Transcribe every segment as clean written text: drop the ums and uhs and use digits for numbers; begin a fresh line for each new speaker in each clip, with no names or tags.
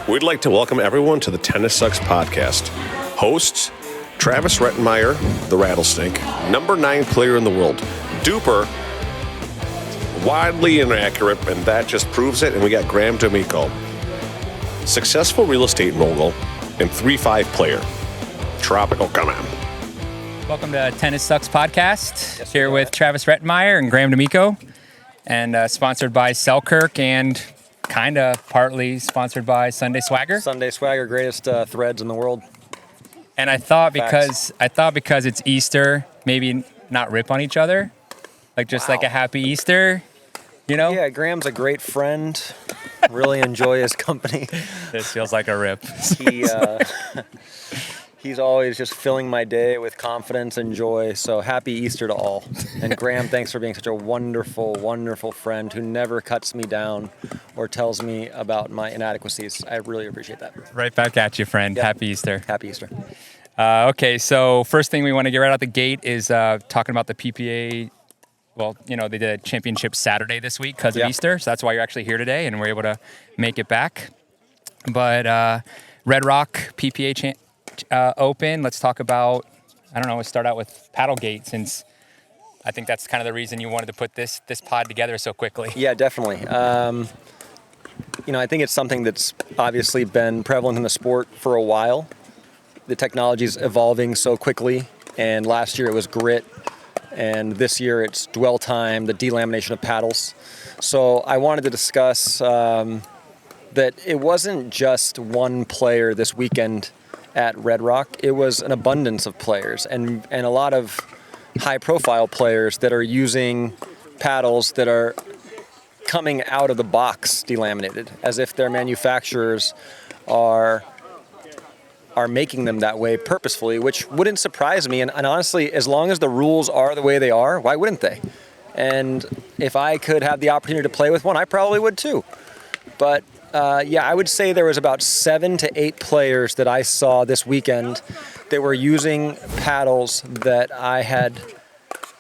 We'd like to welcome everyone to the Tennis Sucks podcast. Hosts, Travis Rettenmaier, the Rattlesnake, number 9 player in the world. Duper, widely inaccurate, and that just proves it. And we got Graham D'Amico, successful real estate mogul and 3-5 player. Tropical, come on.
Welcome to Tennis Sucks podcast. Here with Travis Rettenmaier and Graham D'Amico, and sponsored by Selkirk and kind of partly sponsored by Sunday Swagger.
Sunday Swagger, greatest threads in the world.
And I thought because it's Easter, maybe not rip on each other, like just like a happy Easter, you know?
Yeah, Graham's a great friend. Really enjoy his company.
This feels like a rip.
He's always just filling my day with confidence and joy. So happy Easter to all. And Graham, thanks for being such a wonderful, wonderful friend who never cuts me down or tells me about my inadequacies. I really appreciate that.
Right back at you, friend.
Yep.
Happy Easter.
Happy Easter.
Okay, so first thing we want to get right out the gate is talking about the PPA. Well, you know, they did a championship Saturday this week because of Easter, so that's why you're actually here today, and we're able to make it back. But Red Rock PPA Open, let's talk about, let's start out with Paddlegate, since I think that's kind of the reason you wanted to put this pod together so quickly.
Yeah, definitely. I think it's something that's obviously been prevalent in the sport for a while. The technology's evolving so quickly, and last year it was grit, and this year it's dwell time, the delamination of paddles. So I wanted to discuss that it wasn't just one player this weekend at Red Rock. It was an abundance of players and a lot of high-profile players that are using paddles that are coming out of the box delaminated, as if their manufacturers are making them that way purposefully, which wouldn't surprise me. And honestly, as long as the rules are the way they are, why wouldn't they? And if I could have the opportunity to play with one, I probably would too. But I would say there was about 7 to 8 players that I saw this weekend that were using paddles that I had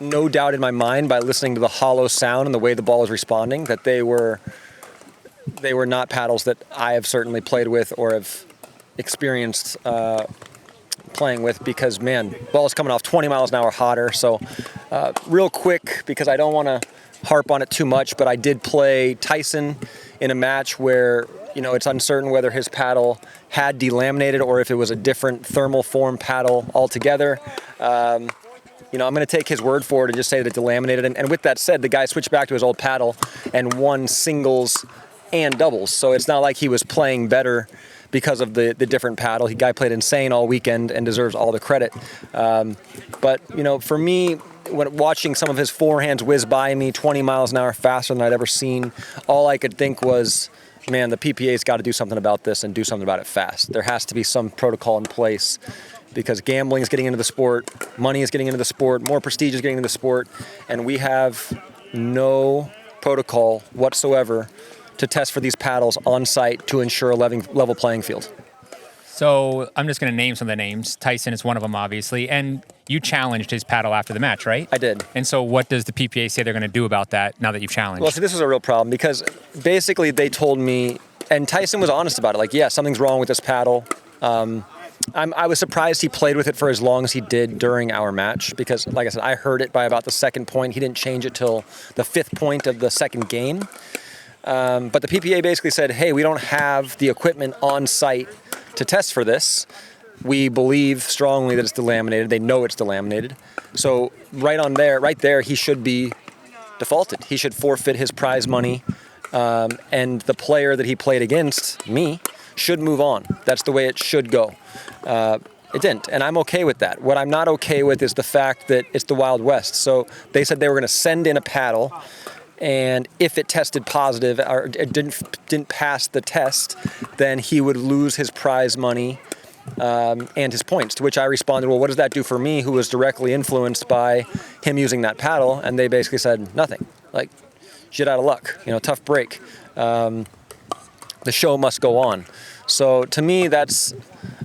no doubt in my mind, by listening to the hollow sound and the way the ball was responding, that they were not paddles that I have certainly played with or have experienced playing with, because man, ball is coming off 20 miles an hour hotter. So real quick, because I don't want to harp on it too much, but I did play Tyson in a match where, it's uncertain whether his paddle had delaminated or if it was a different thermal form paddle altogether. I'm going to take his word for it and just say that it delaminated. And with that said, the guy switched back to his old paddle and won singles and doubles. So it's not like he was playing better because of the different paddle. The guy played insane all weekend and deserves all the credit. But for me, when watching some of his forehands whiz by me 20 miles an hour faster than I'd ever seen, all I could think was, man, the PPA's got to do something about this and do something about it fast. There has to be some protocol in place, because gambling is getting into the sport, money is getting into the sport, more prestige is getting into the sport, and we have no protocol whatsoever to test for these paddles on site to ensure a level playing field.
So I'm just going to name some of the names. Tyson is one of them, obviously. And you challenged his paddle after the match, right?
I did.
And so what does the PPA say they're going to do about that now that you've challenged?
Well, see, this is a real problem, because basically they told me, and Tyson was honest about it, like, yeah, something's wrong with this paddle. I was surprised he played with it for as long as he did during our match, because, like I said, I heard it by about the second point. He didn't change it till the 5th point of the second game. But the PPA basically said, hey, we don't have the equipment on site to test for this. We believe strongly that it's delaminated. They know it's delaminated. So right there, he should be defaulted. He should forfeit his prize money. And the player that he played against, me, should move on. That's the way it should go. It didn't, and I'm okay with that. What I'm not okay with is the fact that it's the Wild West. So they said they were going to send in a paddle, and if it tested positive or it didn't pass the test, then he would lose his prize money and his points. To which I responded, well, what does that do for me, who was directly influenced by him using that paddle? And they basically said nothing. Like, shit out of luck. Tough break. The show must go on. So to me, that's,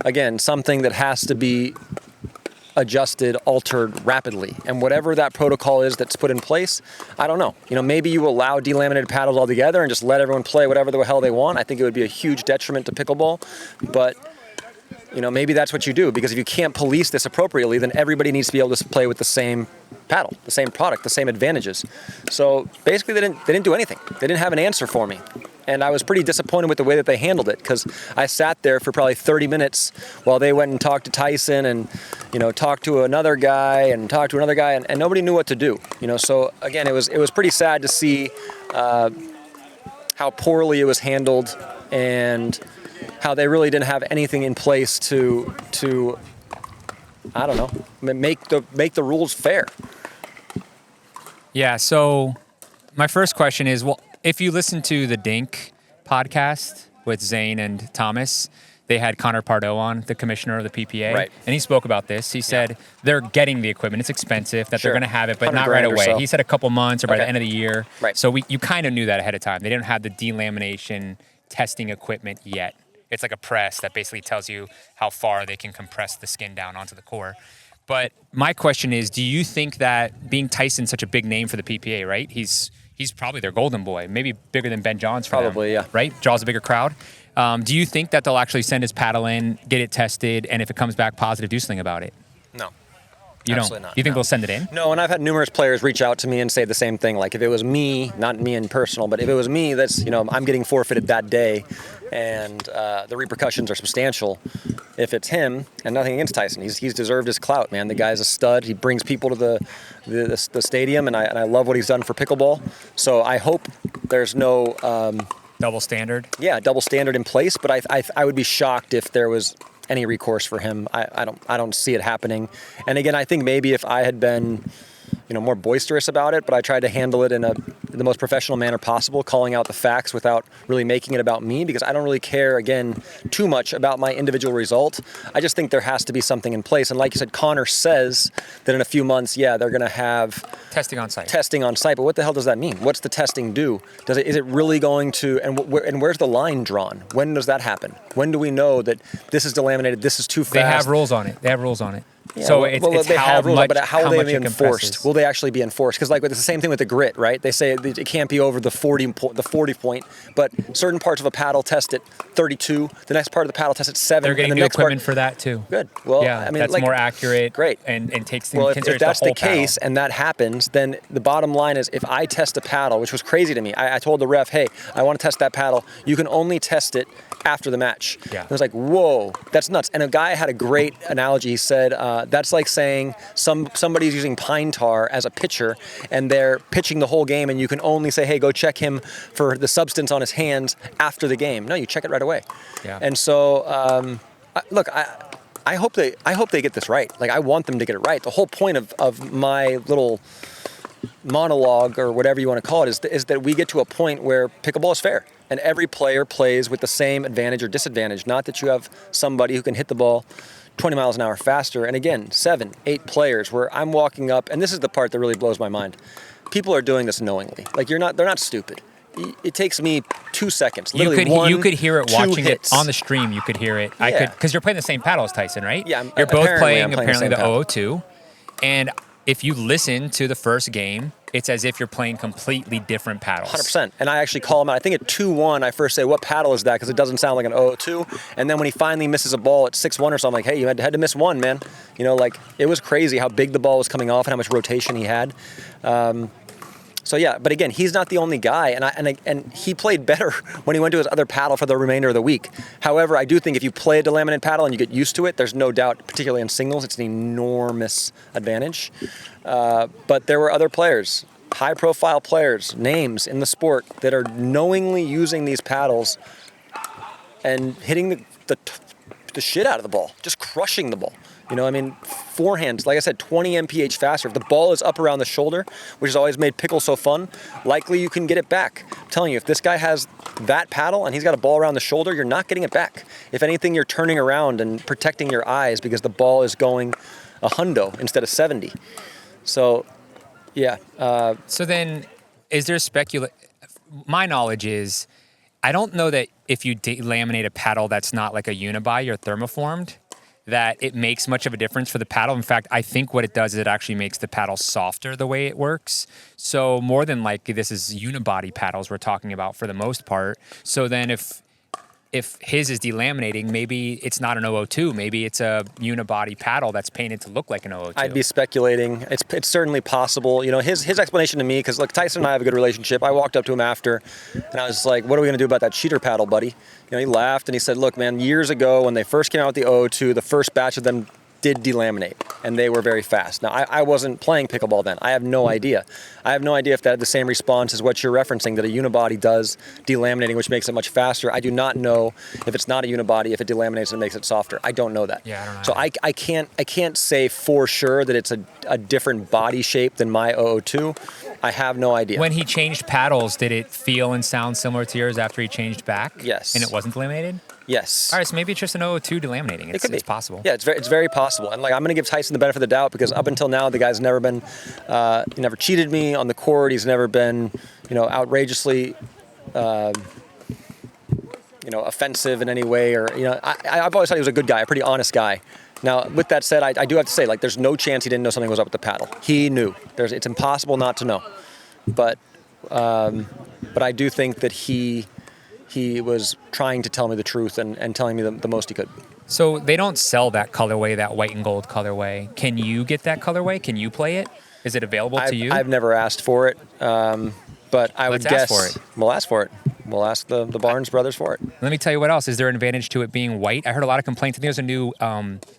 again, something that has to be adjusted, altered rapidly. And whatever that protocol is that's put in place, I don't know. Maybe you allow delaminated paddles altogether and just let everyone play whatever the hell they want. I think it would be a huge detriment to pickleball. But maybe that's what you do, because if you can't police this appropriately, then everybody needs to be able to play with the same paddle, the same product, the same advantages. So basically they didn't do anything. They didn't have an answer for me. And I was pretty disappointed with the way that they handled it, because I sat there for probably 30 minutes while they went and talked to Tyson and, talked to another guy and talked to another guy, and nobody knew what to do. So again, it was pretty sad to see how poorly it was handled and how they really didn't have anything in place to I don't know, make the rules fair.
Yeah, so my first question is, well, if you listen to the Dink podcast with Zane and Thomas, they had Connor Pardo on, the commissioner of the PPA,
right.
And he spoke about this. He said they're getting the equipment. It's expensive, that
Sure.
they're going to have it, but not right away.
So.
He said a couple months or by the end of the year.
Right.
So you kind of knew that ahead of time. They didn't have the delamination testing equipment yet. It's like a press that basically tells you how far they can compress the skin down onto the core. But my question is, do you think that being Tyson such a big name for the PPA, right? He's probably their golden boy, maybe bigger than Ben Johns for
probably,
them,
yeah.
Right? Draws a bigger crowd. Do you think that they'll actually send his paddle in, get it tested, and if it comes back positive, do something about it?
No.
You
Absolutely
don't?
Not,
You think
no.
they'll send it in?
No, and I've had numerous players reach out to me and say the same thing. Like, if it was me, not me in personal, but if it was me, that's, I'm getting forfeited that day, and the repercussions are substantial. If it's him, and nothing against Tyson, he's deserved his clout, man. The guy's a stud. He brings people to the stadium, and I love what he's done for pickleball. So I hope there's no
double standard.
Yeah, double standard in place. But I would be shocked if there was any recourse for him. I don't see it happening. And again, I think maybe if I had been more boisterous about it, but I tried to handle it in the most professional manner possible, calling out the facts without really making it about me, because I don't really care, again, too much about my individual result. I just think there has to be something in place. And like you said, Connor says that in a few months, they're going to have
testing on site.
But what the hell does that mean? What's the testing do? Is it really going to, and where's the line drawn? When does that happen? When do we know that this is delaminated, this is too fast?
They have rules on it.
Yeah,
so it's
they
how
have rules,
much,
but how will they be
it
enforced?
compresses.
Will they actually be enforced? Because it's the same thing with the grit, right? They say it can't be over the 40 point, but certain parts of a paddle test at 32. The next part of the paddle test at 7.
They're getting
and the
new
next
equipment for that too.
Good. Well,
yeah,
I mean,
that's more accurate.
Great.
And takes
well,
into
if that's
the whole
case
paddle.
and that happens, then the bottom line is, if I test a paddle, which was crazy to me, I told the ref, hey, I want to test that paddle. You can only test it after the match.
Yeah.
I was like, whoa, that's nuts. And a guy had a great analogy. He said, that's like saying somebody's using pine tar as a pitcher, and they're pitching the whole game, and you can only say, hey, go check him for the substance on his hands after the game. No, you check it right away.
Yeah.
And so, look, I hope they get this right. Like, I want them to get it right. The whole point of my little monologue, or whatever you want to call it, is that we get to a point where pickleball is fair, and every player plays with the same advantage or disadvantage. Not that you have somebody who can hit the ball 20 miles an hour faster. And again, 7, 8 players where I'm walking up, and this is the part that really blows my mind. People are doing this knowingly. Like, they're not stupid. It takes me 2 seconds.
You could hear it watching
hits.
it on the stream. You could hear it.
Yeah.
I could, because you're playing the same paddle as Tyson, right?
Yeah,
you're both playing
the same
the
paddle.
002. And if you listen to the first game, it's as if you're playing completely different paddles.
100%. And I actually call him out. I think at 2-1, I first say, what paddle is that? Because it doesn't sound like an 002. And then when he finally misses a ball at 6-1 or something, I'm like, hey, you had to miss one, man. It was crazy how big the ball was coming off and how much rotation he had. So yeah, but again, he's not the only guy, and he played better when he went to his other paddle for the remainder of the week. However, I do think if you play a delaminated paddle and you get used to it, there's no doubt, particularly in singles, it's an enormous advantage. But there were other players, high-profile players, names in the sport that are knowingly using these paddles and hitting the shit out of the ball, just crushing the ball. Forehands, like I said, 20 mph faster. If the ball is up around the shoulder, which has always made pickle so fun, likely you can get it back. I'm telling you, if this guy has that paddle and he's got a ball around the shoulder, you're not getting it back. If anything, you're turning around and protecting your eyes because the ball is going 100 instead of 70. So, yeah.
So then, is there my knowledge is, I don't know that if you laminate a paddle that's not like a unibuy or thermoformed, that it makes much of a difference for the paddle. In fact, I think what it does is it actually makes the paddle softer the way it works. So more than likely, this is unibody paddles we're talking about for the most part. So then if his is delaminating, maybe it's not an 002. Maybe it's a unibody paddle that's painted to look like an 002.
I'd be speculating. It's certainly possible. You know, his explanation to me, because look, Tyson and I have a good relationship. I walked up to him after, and I was like, "What are we going to do about that cheater paddle, buddy?" You know, he laughed and he said, "Look, man, years ago when they first came out with the 002, the first batch of them did delaminate, and they were very fast." Now, I wasn't playing pickleball then. I have no idea. I have no idea if that had the same response as what you're referencing, that a unibody does delaminating, which makes it much faster. I do not know if it's not a unibody, if it delaminates and makes it softer. I don't know that.
Yeah, I don't know.
So I can't say for sure that it's a different body shape than my 002. I have no idea.
When he changed paddles, did it feel and sound similar to yours after he changed back?
Yes.
And it wasn't delaminated?
Yes.
All right, so maybe it's just an 002 delaminating.
It could be.
It's possible.
Yeah, it's very possible. And like, I'm going to give Tyson the benefit of the doubt, because up until now, the guy's never been, he never cheated me on the court. He's never been, outrageously, offensive in any way, or, I've always thought he was a good guy, a pretty honest guy. Now, with that said, I do have to say, like, there's no chance he didn't know something was up with the paddle. He knew. It's impossible not to know. But I do think that he was trying to tell me the truth and telling me the most he could.
So they don't sell that colorway, that white and gold colorway. Can you get that colorway? Can you play it? Is it available to you?
I've never asked for it, but I would guess.
Ask for it.
We'll ask for it. We'll ask the Barnes brothers for it.
Let me tell you what else. Is there an advantage to it being white? I heard a lot of complaints. I think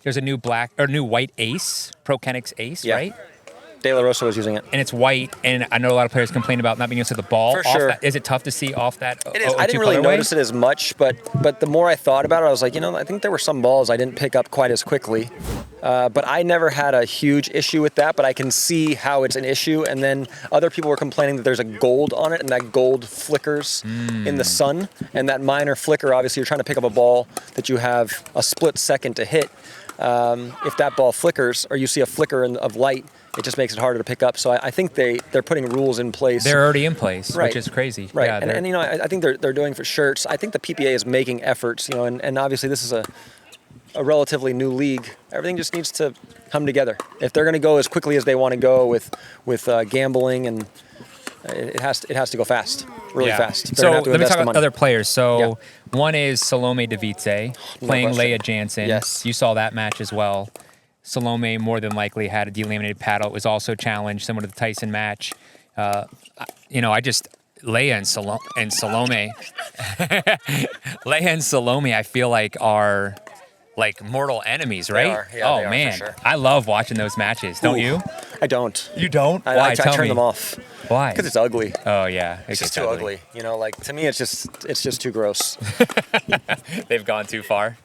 there's a new white Ace, Pro Kenix Ace,
Yeah.
right?
De La Rosa was using it.
And it's white, and I know a lot of players complain about not being able to see the ball.
For
off
sure.
That. Is it tough to see off that?
It is. I didn't really notice it as much, but the more I thought about it, I was like, I think there were some balls I didn't pick up quite as quickly. But I never had a huge issue with that, but I can see how it's an issue. And then other people were complaining that there's a gold on it, and that gold flickers in the sun. And that minor flicker, obviously, you're trying to pick up a ball that you have a split second to hit. If that ball flickers, or you see a flicker of light, it just makes it harder to pick up. So I think they're putting rules in place.
They're already in place,
Right.
which is crazy.
Right,
Yeah,
and I think they're doing for shirts. I think the PPA is making efforts, and obviously this is a relatively new league. Everything just needs to come together. If they're going to go as quickly as they want to go with gambling, and it has to go fast, really fast.
So let me talk about other players. So one is Salome Device playing
question.
Leia Jansen.
Yes.
You saw that match as well. Salome more than likely had a delaminated paddle. It was also challenged, similar to the Tyson match. Leia and Salome, Leia and Salome, I feel like are like mortal enemies, right?
They are. Yeah, they are,
man,
for sure.
I love watching those matches. Don't you?
I don't.
You don't?
I
Why?
turn
Tell me.
them off.
Why?
Because it's ugly.
Oh yeah,
It's just too ugly. To me, it's just too gross.
They've gone too far.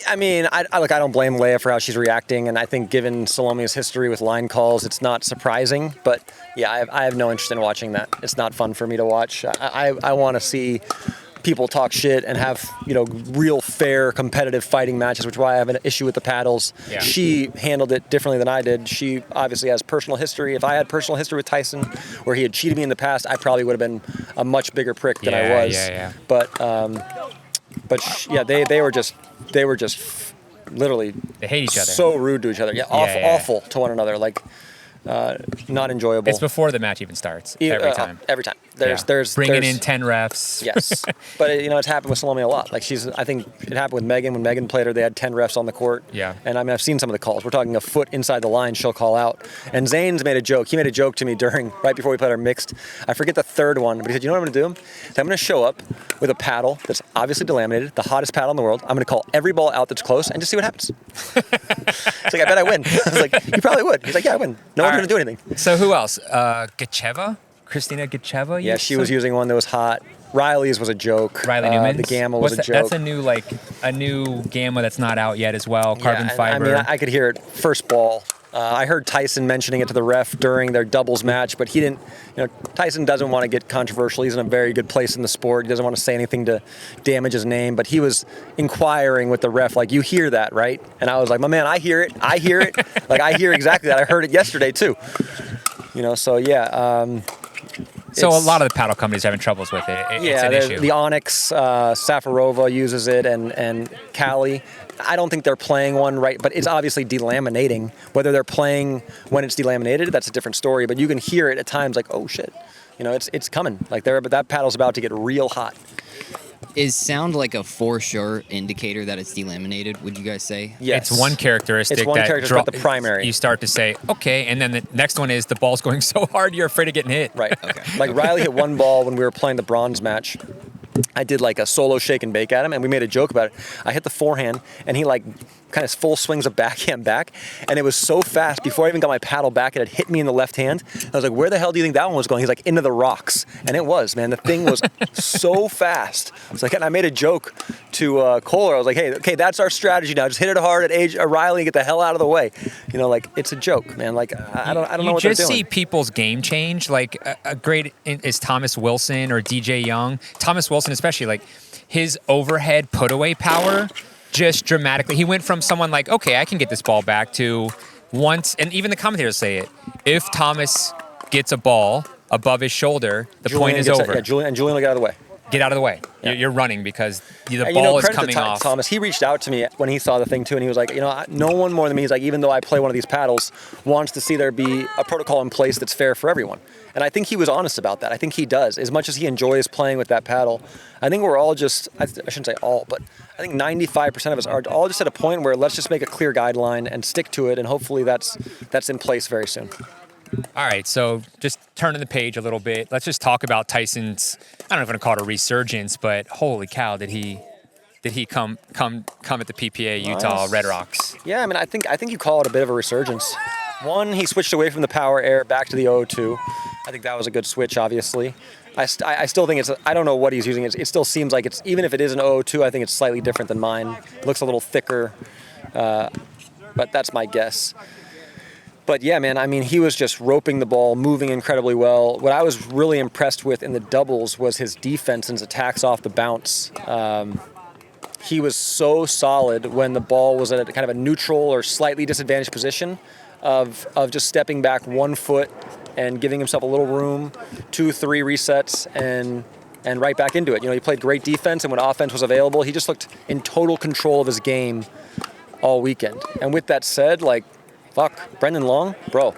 I mean, I don't blame Leia for how she's reacting, and I think given Salome's history with line calls, it's not surprising. But yeah, I have no interest in watching that. It's not fun for me to watch. I want to see people talk shit and have real fair competitive fighting matches, which is why I have an issue with the paddles.
Yeah.
She handled it differently than I did. She obviously has personal history. If I had personal history with Tyson, where he had cheated me in the past, I probably would have been a much bigger prick than I was.
Yeah.
They were just literally
They hate each other.
so rude to each other. Awful to one another. Like not enjoyable.
It's before the match even starts. Every time.
Every time. There's
bringing in 10 refs.
Yes, but it's happened with Salome a lot. Like I think it happened with Megan when Megan played her. They had 10 refs on the court.
Yeah.
And I mean, I've seen some of the calls. We're talking a foot inside the line, she'll call out. And Zane's made a joke. He made a joke to me right before we played our mixed. I forget the third one, but he said, "You know what I'm going to do? I'm going to show up with a paddle that's obviously delaminated, the hottest paddle in the world. I'm going to call every ball out that's close and just see what happens." He's like, "I bet I win." I was like, "You probably would." He's like, "Yeah, I win. No one's going to do anything."
So who else? Gacheva? Christina Gacheva?
Yeah, she was using one that was hot. Riley's was a joke.
Riley Newman.
The Gamma was a joke.
That's a new Gamma that's not out yet as well. Carbon fiber.
I mean, I could hear it first ball. I heard Tyson mentioning it to the ref during their doubles match, but he didn't. Tyson doesn't want to get controversial. He's in a very good place in the sport. He doesn't want to say anything to damage his name, but he was inquiring with the ref, like, "You hear that, right?" And I was like, "My man, I hear it. Like, I hear exactly that. I heard it yesterday too." So yeah.
So a lot of the paddle companies are having troubles with it. It's an issue.
The Onyx, Safarova uses it, and Cali. I don't think they're playing one right, but it's obviously delaminating. Whether they're playing when it's delaminated, that's a different story. But you can hear it at times, like, oh shit, it's coming. Like but that paddle's about to get real hot.
Is sound like a for sure indicator that it's delaminated, would you guys say?
Yes.
It's one characteristic.
It's one characteristic, but the primary.
You start to say, okay, and then the next one is the ball's going so hard you're afraid of getting hit.
Right.
Okay.
Like Riley hit one ball when we were playing the bronze match. I did like a solo shake and bake at him, and we made a joke about it. I hit the forehand, and he like kind of full swings a backhand back, and it was so fast. Before I even got my paddle back, it had hit me in the left hand. I was like, where the hell do you think that one was going? He's like, into the rocks. And it was, man. The thing was so fast. I was like, and I made a joke to Kohler. I was like, hey, okay, that's our strategy now. Just hit it hard at Riley and get the hell out of the way. Like, it's a joke, man. Like, I don't know what they're doing.
You just see people's game change. Like, a great is Thomas Wilson or DJ Young. Thomas Wilson especially, like, his overhead put-away power just dramatically. He went from someone like, okay, I can get this ball back, to once, and even the commentators say it, if Thomas gets a ball above his shoulder, the point is over.
Yeah, Julian will get out of the way.
Get out of the way.
Yeah.
You're running because the ball is coming off.
Thomas, he reached out to me when he saw the thing too, and he was like, no one more than me. He's like, even though I play one of these paddles, wants to see there be a protocol in place that's fair for everyone. And I think he was honest about that. I think he does. As much as he enjoys playing with that paddle, I think we're all just, I shouldn't say all, but I think 95% of us are all just at a point where let's just make a clear guideline and stick to it, and hopefully that's in place very soon.
All right, so just turning the page a little bit, let's just talk about Tyson's, I don't know if I'm going to call it a resurgence, but holy cow, did he come at the PPA Utah Red Rocks?
Yeah, I mean, I think you call it a bit of a resurgence. One, he switched away from the power air back to the 002. I think that was a good switch, obviously. I still think I don't know what he's using. It still seems like it's, even if it is an 002, I think it's slightly different than mine. It looks a little thicker, but that's my guess. But yeah, man, I mean, he was just roping the ball, moving incredibly well. What I was really impressed with in the doubles was his defense and his attacks off the bounce. He was so solid when the ball was at a kind of a neutral or slightly disadvantaged position of just stepping back 1 foot and giving himself a little room, 2-3 resets, and right back into it. He played great defense, and when offense was available, he just looked in total control of his game all weekend. And with that said, like, fuck, Brendan Long, bro,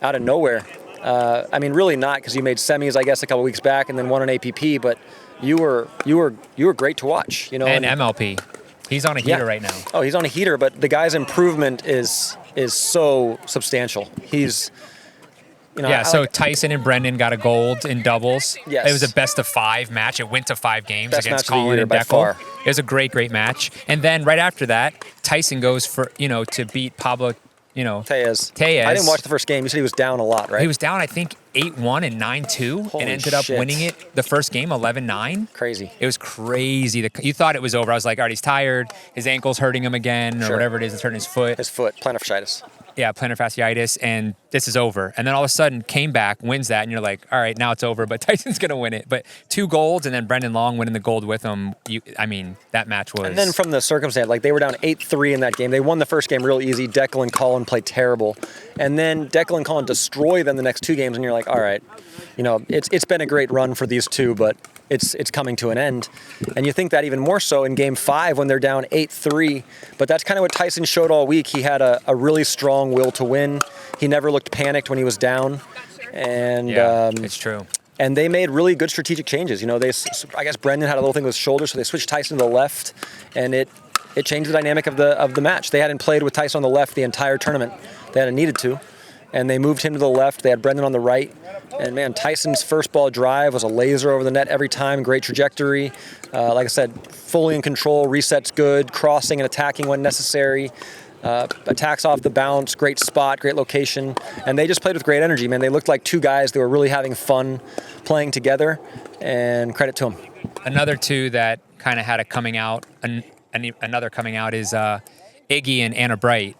out of nowhere. I mean, really not, because you made semis, I guess, a couple weeks back, and then won an APP. But you were great to watch. And
MLP, he's on a heater right now.
Oh, he's on a heater, but the guy's improvement is so substantial. He's,
so Tyson and Brendan got a gold in doubles.
Yes.
It was a best of 5 match. It went to 5 games
Best
against
match of the
Colin
year
and
by
Deckel.
far.
It was a great match. And then right after that, Tyson goes for, to beat Pablo,
Tellez.
Tellez.
I didn't watch the first game. You said he was down a lot, right?
He was down, I think, 8-1 and 9-2, and ended up winning it the first game 11-9.
Crazy.
It was crazy. You thought it was over. I was like, all right, he's tired. His ankle's hurting him again, or whatever it is. It's hurting his foot.
Plantar fasciitis.
Yeah, plantar fasciitis, and this is over. And then all of a sudden came back, wins that, and you're like, all right, now it's over, but Tyson's going to win it. But 2 golds, and then Brendan Long winning the gold with him. That match was...
And then from the circumstance, like, they were down 8-3 in that game. They won the first game real easy. Declan and Colin played terrible. And then Declan and Colin destroy them the next 2 games, and you're like, all right, it's been a great run for these two, but it's coming to an end. And you think that even more so in game 5 when they're down 8-3. But that's kind of what Tyson showed all week. He had a really strong will to win. He never looked panicked when he was down. And
it's true.
And they made really good strategic changes. I guess Brendan had a little thing with his shoulder, so they switched Tyson to the left, and it changed the dynamic of the match. They hadn't played with Tyson on the left the entire tournament. They hadn't needed to. And they moved him to the left. They had Brendan on the right. And, man, Tyson's first ball drive was a laser over the net every time. Great trajectory. Like I said, fully in control. Resets good. Crossing and attacking when necessary. Attacks off the bounce. Great spot. Great location. And they just played with great energy, man. They looked like 2 guys that were really having fun playing together. And credit to them.
Another 2 that kind of had a coming out. Another coming out is Iggy and Anna Bright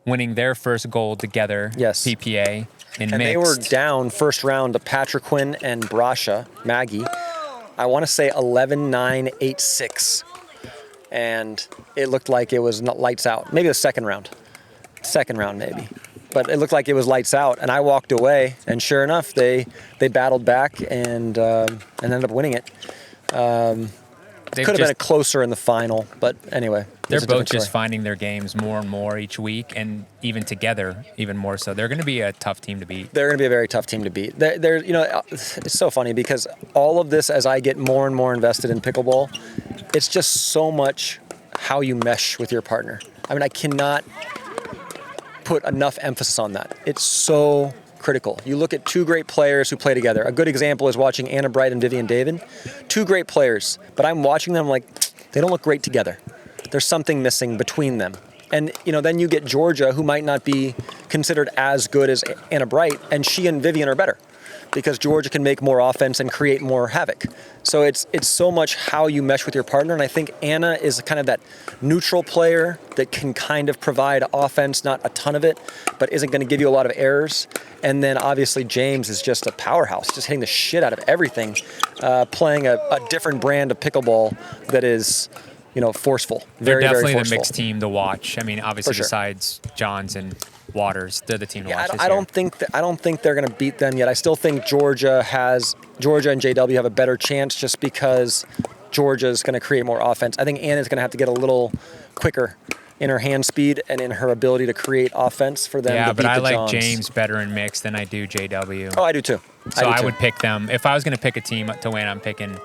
winning their first gold together.
Yes.
PPA in mixed.
And they were down first round to Patrick Quinn and Brasha, Maggie. I want to say 11-9, 8-6. And it looked like it was not lights out. Maybe the second round. Second round, maybe. but it looked like it was lights out, and I walked away, and sure enough, they battled back and ended up winning it. Could have been closer in the final, but anyway.
They're both just finding their games more and more each week, and even together, even more so. They're going to be a tough team to beat.
They're going to be a very tough team to beat. It's so funny because all of this, as I get more and more invested in pickleball, it's just so much how you mesh with your partner. I mean, I cannot put enough emphasis on that. It's so critical. You look at two great players who play together. A good example is watching Anna Bright and Vivian David. Two great players, but I'm watching them like, they don't look great together. There's something missing between them. And then you get Georgia, who might not be considered as good as Anna Bright, and she and Vivian are better because Georgia can make more offense and create more havoc. So it's so much how you mesh with your partner, and I think Anna is kind of that neutral player that can kind of provide offense, not a ton of it, but isn't going to give you a lot of errors. And then obviously James is just a powerhouse, just hitting the shit out of everything, playing a different brand of pickleball that is, forceful.
They're
Very,
definitely
very forceful.
the mixed team to watch. I mean, obviously
Sure.
besides Johns and Waters, they're the team to watch this
I don't think they're going to beat them yet. I still think Georgia and JW have a better chance just because Georgia's going to create more offense. I think Anna's going to have to get a little quicker in her hand speed and in her ability to create offense for them to beat the Johns.
Yeah, but I like James better in mixed than I do JW.
Oh, I do too.
So I would pick them. If I was going to pick a team to win, I'm picking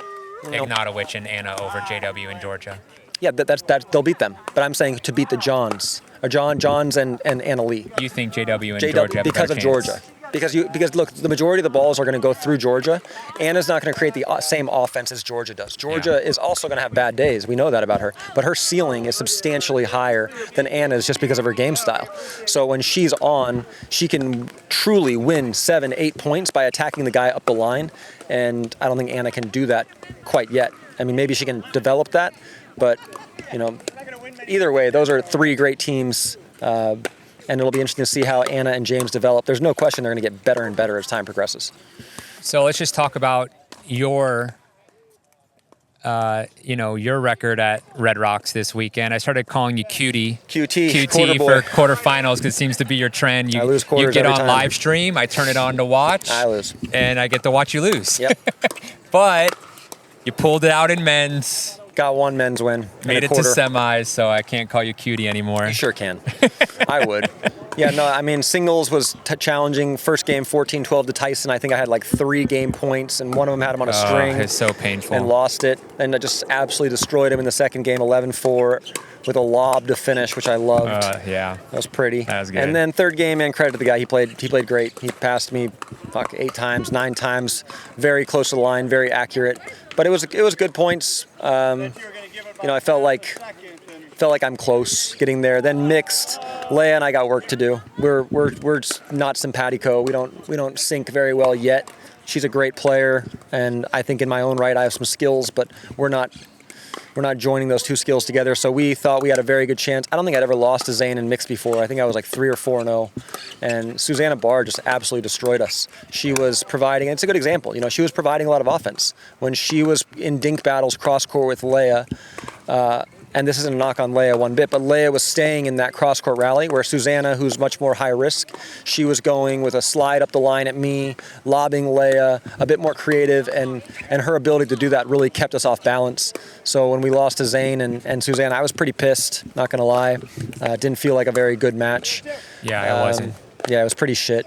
Ignatowicz and Anna over JW and Georgia.
Yeah, that's they'll beat them. But I'm saying to beat the Johns, or Johns and Anna Lee.
You think JW and Georgia have
because
a
of
better
Georgia.
chance?
Because look, the majority of the balls are going to go through Georgia. Anna's not going to create the same offense as Georgia does. Georgia is also going to have bad days. We know that about her. But her ceiling is substantially higher than Anna's just because of her game style. So when she's on, she can truly win 7-8 points by attacking the guy up the line. And I don't think Anna can do that quite yet. I mean, maybe she can develop that. But, either way, those are three great teams. And it'll be interesting to see how Anna and James develop. There's no question they're going to get better and better as time progresses.
So let's just talk about your record at Red Rocks this weekend. I started calling you QT for quarterfinals because it seems to be your trend.
I lose quarters
You get
every
on
time.
live stream, I turn it on to watch.
I lose.
And I get to watch you lose.
Yep.
But you pulled it out in men's.
Got one men's win.
Made it to semis, so I can't call you cutie anymore.
You sure can. I would. Yeah, no, I mean, singles was challenging. First game, 14-12 to Tyson. I think I had like 3 game points, and one of them had him on a string.
It's so painful.
And lost it. And I just absolutely destroyed him in the second game, 11-4, with a lob to finish, which I loved.
Yeah.
That was pretty.
That was good.
And then third game, man, credit to the guy. He played great. He passed me 8 times, 9 times. Very close to the line, very accurate. But it was good points. I felt like I'm close getting there. Then mixed, Leia and I got work to do. We're just not simpatico. We don't sync very well yet. She's a great player, and I think in my own right I have some skills, but we're not joining those two skills together. So we thought we had a very good chance. I don't think I'd ever lost to Zane in mixed before. I think I was like 3 or 4-0, and Susanna Barr just absolutely destroyed us. She was providing, and it's a good example. She was providing a lot of offense when she was in dink battles cross court with Leia. And this isn't a knock on Leia one bit, but Leia was staying in that cross-court rally where Susanna, who's much more high risk, she was going with a slide up the line at me, lobbing Leia, a bit more creative, and her ability to do that really kept us off balance. So when we lost to Zane and Susanna, I was pretty pissed, not going to lie. Didn't feel like a very good match.
Yeah, it wasn't.
Yeah, it was pretty shit.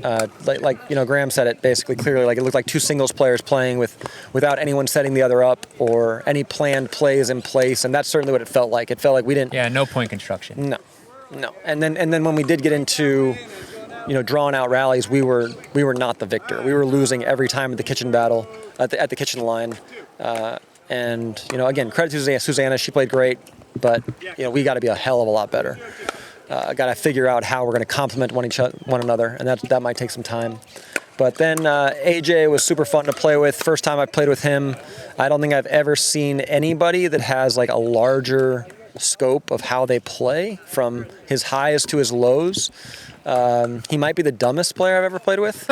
Graham said it basically clearly, like it looked like two singles players playing without anyone setting the other up or any planned plays in place, and that's certainly what it felt like. It felt like we didn't.
Yeah, no point construction.
No. And then when we did get into, drawn out rallies, we were not the victor. We were losing every time at the kitchen battle, at the kitchen line, and again, credit to Susanna, she played great, but we got to be a hell of a lot better. Got to figure out how we're going to complement one another, and that might take some time. But then AJ was super fun to play with. First time I played with him. I don't think I've ever seen anybody that has like a larger scope of how they play, from his highs to his lows. He might be the dumbest player I've ever played with.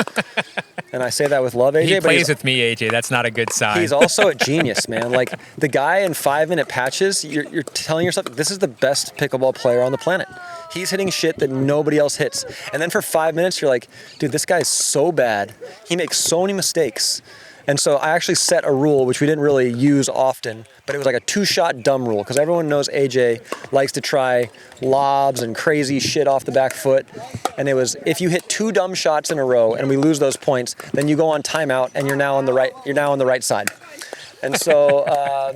And I say that with love, AJ.
He plays with me, AJ. That's not a good sign.
He's also a genius, man. Like, the guy in 5-minute patches, you're telling yourself, this is the best pickleball player on the planet. He's hitting shit that nobody else hits. And then for 5 minutes, you're like, dude, this guy's so bad. He makes so many mistakes. And so I actually set a rule, which we didn't really use often, but it was like a 2-shot dumb rule, because everyone knows AJ likes to try lobs and crazy shit off the back foot. And it was, if you hit 2 dumb shots in a row and we lose those points, then you go on timeout and you're now on the right side. And so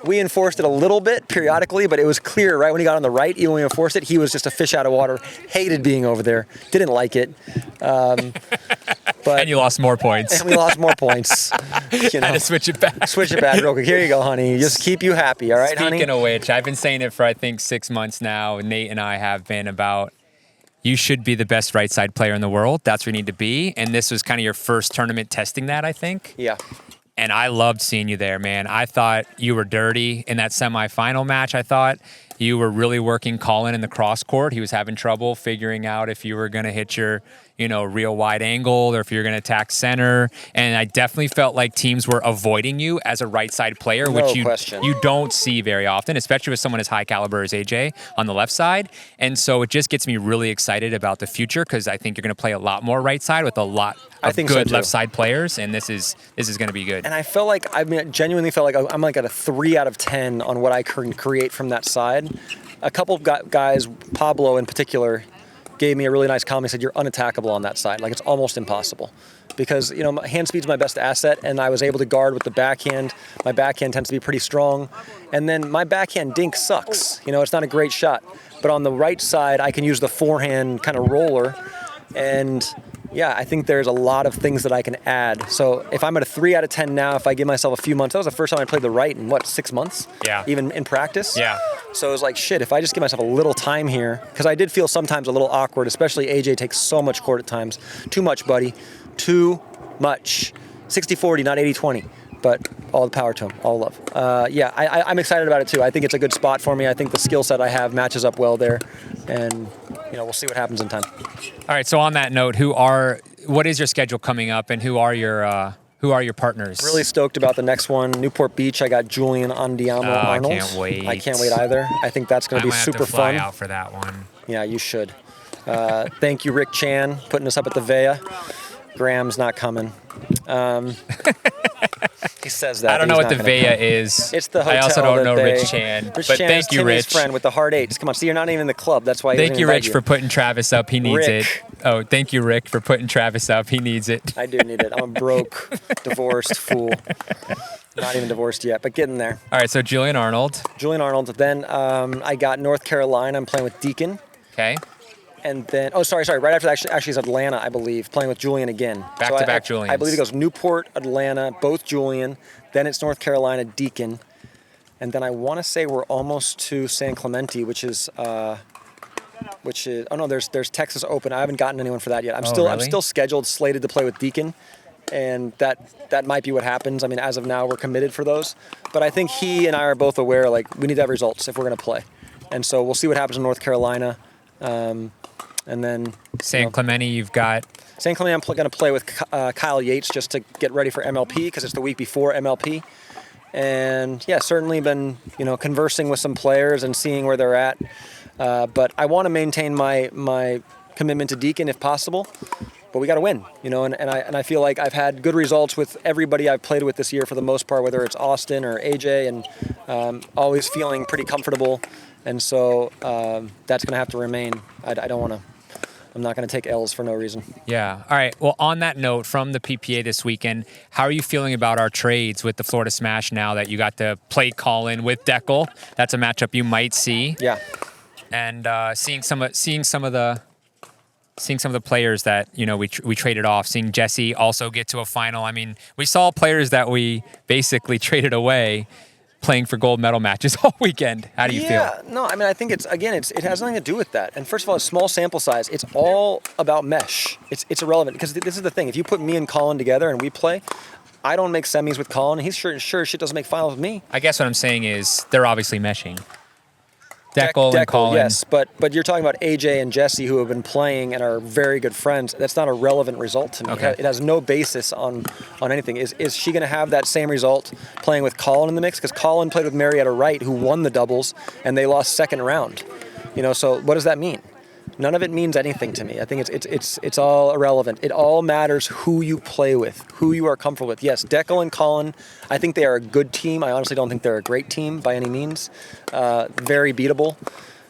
we enforced it a little bit periodically, but it was clear right when he got on the right, even when we enforced it, he was just a fish out of water, hated being over there, didn't like it.
And you lost more points.
And we lost more points. You know,
Had to switch it back.
Switch it back real quick. Here you go, honey. Just keep you happy, all right, honey?
Speaking of which, I've been saying it for, I think, 6 months now. Nate and I have been about, you should be the best right side player in the world. That's where you need to be. And this was kind of your first tournament testing that, I think.
Yeah.
And I loved seeing you there, man. I thought you were dirty in that semifinal match. I thought you were really working Colin in the cross court. He was having trouble figuring out if you were going to hit your, real wide angle or if you're going to attack center. And I definitely felt like teams were avoiding you as a right side player, which you don't see very often, especially with someone as high caliber as AJ on the left side. And so it just gets me really excited about the future, because I think you're going to play a lot more right side with a lot of good left side players, and this is going to be good.
And I felt like, genuinely felt like I'm like at a 3 out of 10 on what I can create from that side. A couple of guys, Pablo in particular, gave me a really nice comment. He said, you're unattackable on that side. Like, it's almost impossible. Because, hand speed's my best asset, and I was able to guard with the backhand. My backhand tends to be pretty strong. And then my backhand dink sucks. It's not a great shot. But on the right side, I can use the forehand kind of roller. And yeah, I think there's a lot of things that I can add. So if I'm at a 3 out of 10 now, if I give myself a few months, that was the first time I played the right in 6 months?
Yeah.
Even in practice?
Yeah.
So it was like, shit, if I just give myself a little time here, because I did feel sometimes a little awkward, especially AJ takes so much court at times. Too much, buddy. Too much. 60-40, not 80-20. But all the power to him, all love. I'm excited about it too. I think it's a good spot for me. I think the skill set I have matches up well there, and we'll see what happens in time.
All right. So on that note, what is your schedule coming up, and who are your partners?
Really stoked about the next one. Newport Beach. I got Julian Andiamo Arnold.
I can't wait.
I can't wait either. I think that's going to be super fun.
I might have to fly out for that one.
Yeah, you should. Thank you, Rick Chan, putting us up at the Vea. Graham's not coming. He says that.
I don't know what the Vea is.
It's the hotel.
I also don't know Rich Chan.
Rich
but
Chan
thank
is
you,
Timmy's
Rich.
friend with the hard 8s. Come on, see, you're not even in the club. That's why.
Thank you, Rich, for putting Travis up. He needs it. Oh, thank you, Rick, for putting Travis up. He needs it.
I do need it. I'm a broke, divorced fool. Not even divorced yet, but getting there.
All right, so Julian Arnold.
Then I got North Carolina. I'm playing with Deacon.
Okay.
And then, right after that, actually is Atlanta, I believe, playing with Julian again.
Back-to-back Julians.
I believe it goes Newport, Atlanta, both Julian. Then it's North Carolina, Deacon. And then I want to say we're almost to San Clemente, which is, there's Texas Open. I haven't gotten anyone for that yet. I'm still scheduled, slated to play with Deacon. And that might be what happens. I mean, as of now, we're committed for those. But I think he and I are both aware, we need to have results if we're going to play. And so we'll see what happens in North Carolina. And then
San Clemente, you've got.
San Clemente, I'm going to play with Kyle Yates just to get ready for MLP, because it's the week before MLP. And yeah, certainly been conversing with some players and seeing where they're at. But I want to maintain my commitment to Deacon if possible. But we got to win, and I feel like I've had good results with everybody I've played with this year for the most part, whether it's Austin or AJ, and always feeling pretty comfortable. And so that's going to have to remain. I'm not going to take L's for no reason.
Yeah. All right. Well, on that note, from the PPA this weekend, how are you feeling about our trades with the Florida Smash now that you got to play Colin with Deckel? That's a matchup you might see.
Yeah.
And seeing some of the players that we traded off, seeing Jesse also get to a final. I mean, we saw players that we basically traded away playing for gold medal matches all weekend. How do you feel?
Yeah, no, I mean, I think it has nothing to do with that. And first of all, a small sample size. It's all about mesh. It's irrelevant, because this is the thing. If you put me and Colin together and we play, I don't make semis with Colin. He's sure shit doesn't make finals with me.
I guess what I'm saying is they're obviously meshing. Deckel and Colin.
Yes, but you're talking about AJ and Jesse, who have been playing and are very good friends. That's not a relevant result to me.
Okay.
It has no basis on anything. Is she going to have that same result playing with Colin in the mix? Because Colin played with Marietta Wright, who won the doubles, and they lost second round. So what does that mean? None of it means anything to me. I think it's all irrelevant. It all matters who you play with, who you are comfortable with. Yes, Deckel and Colin, I think they are a good team. I honestly don't think they're a great team by any means. Very beatable.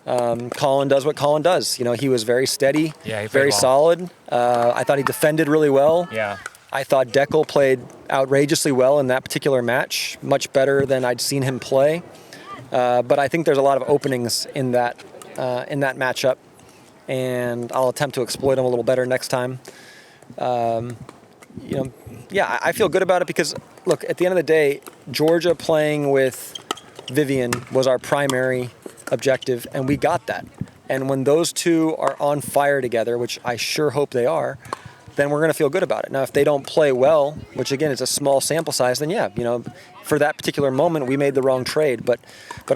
Colin does what Colin does. He was very steady, very solid. I thought he defended really well.
Yeah.
I thought Deckel played outrageously well in that particular match, much better than I'd seen him play. But I think there's a lot of openings in that matchup, and I'll attempt to exploit them a little better next time. I feel good about it because, look, at the end of the day, Georgia playing with Vivian was our primary objective, and we got that. And when those two are on fire together, which I sure hope they are, then we're going to feel good about it. Now, if they don't play well, which again is a small sample size, then for that particular moment, we made the wrong trade. But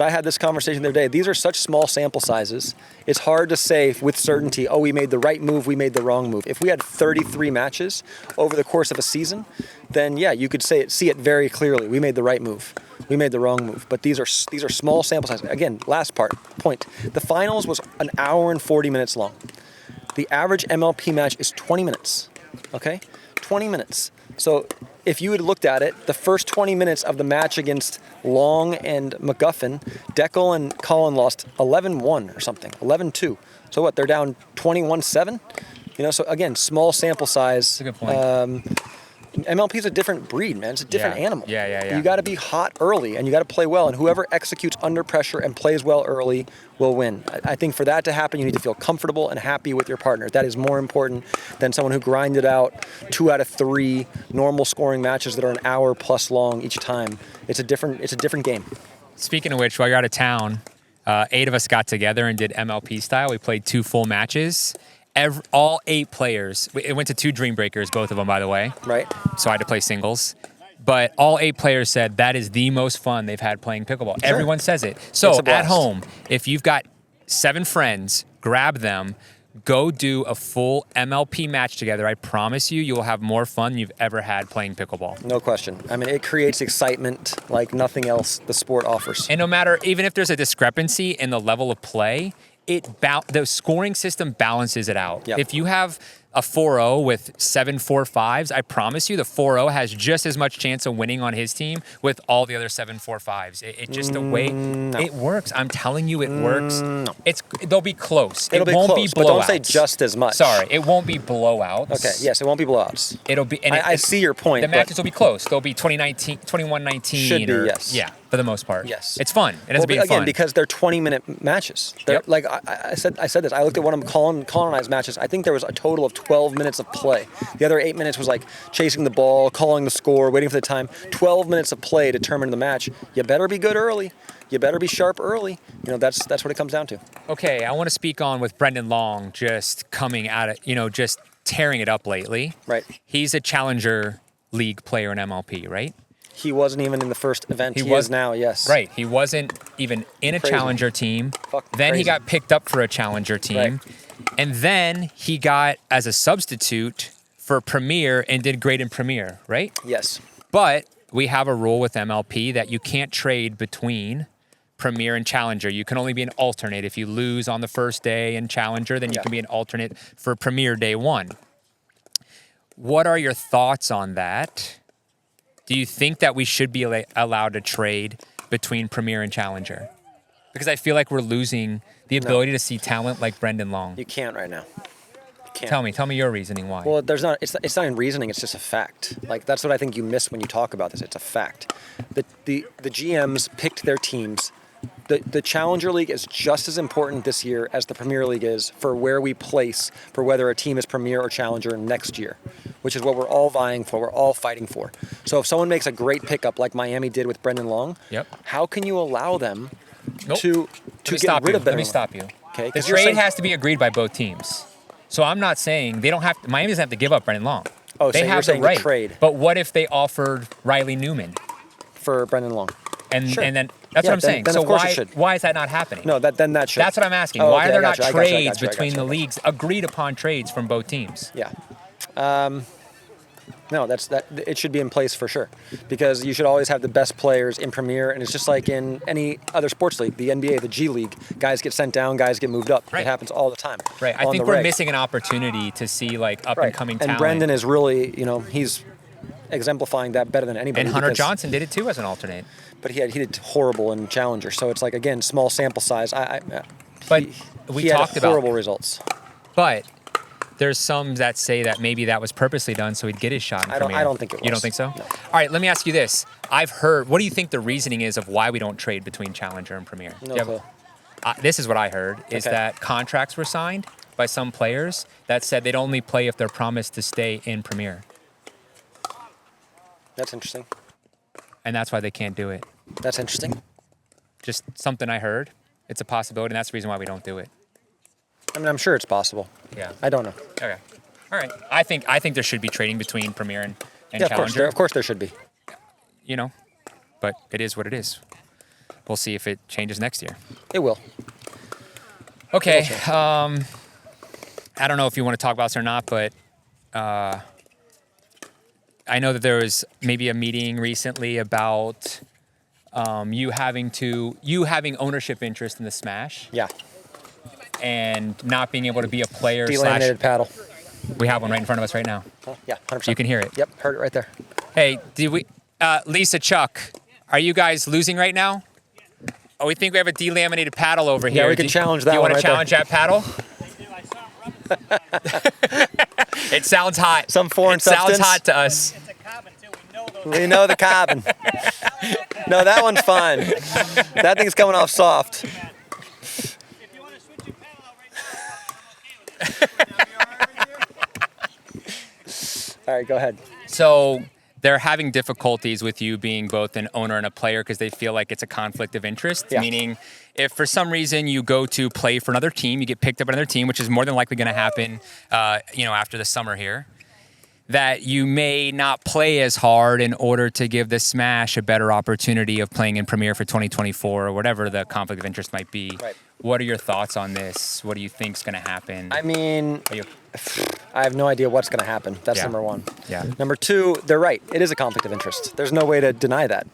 I had this conversation the other day. These are such small sample sizes. It's hard to say with certainty, we made the right move, we made the wrong move. If we had 33 matches over the course of a season, then you could see it very clearly. We made the right move. We made the wrong move. But these are small sample sizes. Again, last point. The finals was an hour and 40 minutes long. The average MLP match is 20 minutes, okay? 20 minutes. So if you had looked at it, the first 20 minutes of the match against Long and McGuffin, Deckel and Colin lost 11-1 or something, 11-2. So what, they're down 21-7? So again, small sample size.
That's a good point.
MLP is a different breed, man. It's a different animal.
Yeah.
You got to be hot early, and you got to play well. And whoever executes under pressure and plays well early will win. I think for that to happen, you need to feel comfortable and happy with your partner. That is more important than someone who grinded out 2 out of 3 normal scoring matches that are an hour plus long each time. It's a different game.
Speaking of which, while you're out of town, 8 of us got together and did MLP style. We played 2 full matches. All 8 players, it went to 2 Dream Breakers, both of them, by the way.
Right.
So I had to play singles. But all 8 players said that is the most fun they've had playing pickleball.
Sure.
Everyone says it. So
It's a blast.
at home, if you've got 7 friends, grab them, go do a full MLP match together. I promise you will have more fun than you've ever had playing pickleball.
No question. I mean, it creates excitement like nothing else the sport offers.
And no matter, even if there's a discrepancy in the level of play, the scoring system balances it out.
Yep.
If you have a 4-0 with 7 4-5s, I promise you the 4-0 has just as much chance of winning on his team with all the other 7 4-5s. It just the way it works. I'm telling you, it works.
No.
They'll be close.
It'll
it won't
be close,
be blowouts.
but don't say just as much.
Sorry, it won't be blowouts.
Okay, yes, it won't be blowouts.
It'll be. And
I see your point.
The matches will be close. They'll be 21-19.
Should be, yes.
Yeah, for the most part.
Yes.
It's fun. It has to be
again,
fun.
because they're 20-minute matches. They're, Like I said this. I looked at one of them, Colin and I's matches. I think there was a total of 12 minutes of play. The other 8 minutes was like chasing the ball, calling the score, waiting for the time. 12 minutes of play determined the match. You better be good early. You better be sharp early. That's what it comes down to.
Okay, I want to speak on with Brendan Long just coming at it, just tearing it up lately.
Right.
He's a Challenger League player in MLP, right?
He wasn't even in the first event. He is now, yes.
Right. He wasn't even in a
Crazy.
Challenger team.
Fucking
then
crazy.
he got picked up for a Challenger team.
Right.
And then he got as a substitute for Premier and did great in Premier, right?
Yes.
But we have a rule with MLP that you can't trade between Premier and Challenger. You can only be an alternate. If you lose on the first day in Challenger, then you can be an alternate for Premier day 1. What are your thoughts on that? Do you think that we should be allowed to trade between Premier and Challenger? Because I feel like we're losing the ability to see talent like Brendan Long.
You can't right now. You can't.
Tell me your reasoning why.
Well, it's not in reasoning, it's just a fact. Like, that's what I think you miss when you talk about this. It's a fact. The GMs picked their teams. The Challenger League is just as important this year as the Premier League is for where we place for whether a team is Premier or Challenger next year, which is what we're all vying for, we're all fighting for. So if someone makes a great pickup like Miami did with Brendan Long, how can you allow them to get rid of Brendan Long?
Let me stop you.
Okay,
the trade has to be agreed by both teams. So I'm not saying they don't have to, Miami doesn't have to give up Brendan Long.
Oh,
they
so
have
you're saying
the right.
the trade.
But what if they offered Riley Newman?
For Brendan Long.
And
Sure.
and then that's what I'm saying.
Then
so
of course it should.
why is that not happening?
No, then that should.
That's what I'm asking.
Oh,
Why
okay,
are there
I
not
got you,
trades
I got
between
you.
the leagues, agreed upon trades from both teams?
Yeah. No, it should be in place for sure, because you should always have the best players in Premier, and it's just like in any other sports league, the NBA, the G League, guys get sent down, guys get moved up. Right. It happens all the time.
Right. I think we're missing an opportunity to see like up and coming talent.
And Brendan is really, he's exemplifying that better than anybody.
And Hunter Johnson did it too as an alternate.
But he did horrible in Challenger, so it's like, again, small sample size.
But we talked about
horrible results.
But there's some that say that maybe that was purposely done so he'd get his shot in Premier.
I don't think it was.
You don't think so?
No.
All right, let me ask you this. I've heard, what do you think the reasoning is of why we don't trade between Challenger and Premier?
No clue.
This is what I heard, is that contracts were signed by some players that said they'd only play if they're promised to stay in Premier.
That's interesting.
And that's why they can't do it.
That's interesting.
Just something I heard. It's a possibility, and that's the reason why we don't do it.
I mean, I'm sure it's possible.
Yeah.
I don't know.
Okay. All right. I think there should be trading between Premier and
Yeah,
Challenger.
of course there should be.
But it is what it is. We'll see if it changes next year.
It will.
Okay. I don't know if you want to talk about this or not, but I know that there was maybe a meeting recently about you having ownership interest in the Smash.
Yeah.
And not being able to be a player.
Delaminated paddle.
We have one right in front of us right now.
Oh, yeah, 100%.
You can hear it.
Yep, heard it right there.
Hey, Lisa, Chuck, are you guys losing right now? Oh, we think we have a delaminated paddle over here.
Yeah, we can challenge that one.
You want to challenge that paddle? It sounds hot.
Some foreign substance.
It sounds hot to us.
It's a carbon too.
We know the carbon. No, that one's fine. That thing's coming off soft.
If you want to switch your paddle out right now, I'm okay with it.
All right, go ahead.
So they're having difficulties with you being both an owner and a player because they feel like it's a conflict of interest.
Yeah.
Meaning, if for some reason you go to play for another team, you get picked up by another team, which is more than likely going to happen, after the summer here, that you may not play as hard in order to give the Smash a better opportunity of playing in Premier for 2024 or whatever the conflict of interest might be.
Right.
What are your thoughts on this? What do you think is going to happen?
I mean, I have no idea what's going to happen. That's number one.
Yeah.
Number two, they're right. It is a conflict of interest. There's no way to deny that.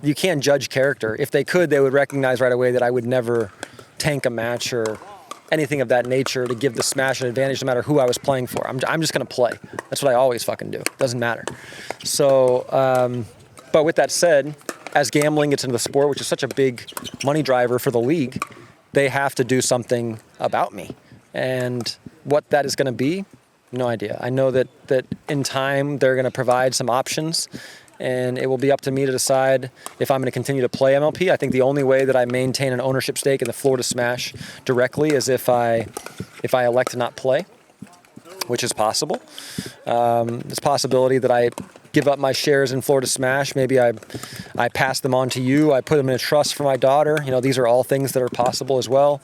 You can't judge character. If they could, they would recognize right away that I would never tank a match or anything of that nature to give the Smash an advantage no matter who I was playing for. I'm just going to play. That's what I always fucking do. Doesn't matter. So, but with that said, as gambling gets into the sport, which is such a big money driver for the league, they have to do something about me. And what that is going to be, no idea. I know that in time they're going to provide some options, and it will be up to me to decide if I'm going to continue to play MLP. I think the only way that I maintain an ownership stake in the Florida Smash directly is if I elect to not play, which is possible. There's a possibility that I give up my shares in Florida Smash. Maybe I pass them on to you. I put them in a trust for my daughter. These are all things that are possible as well.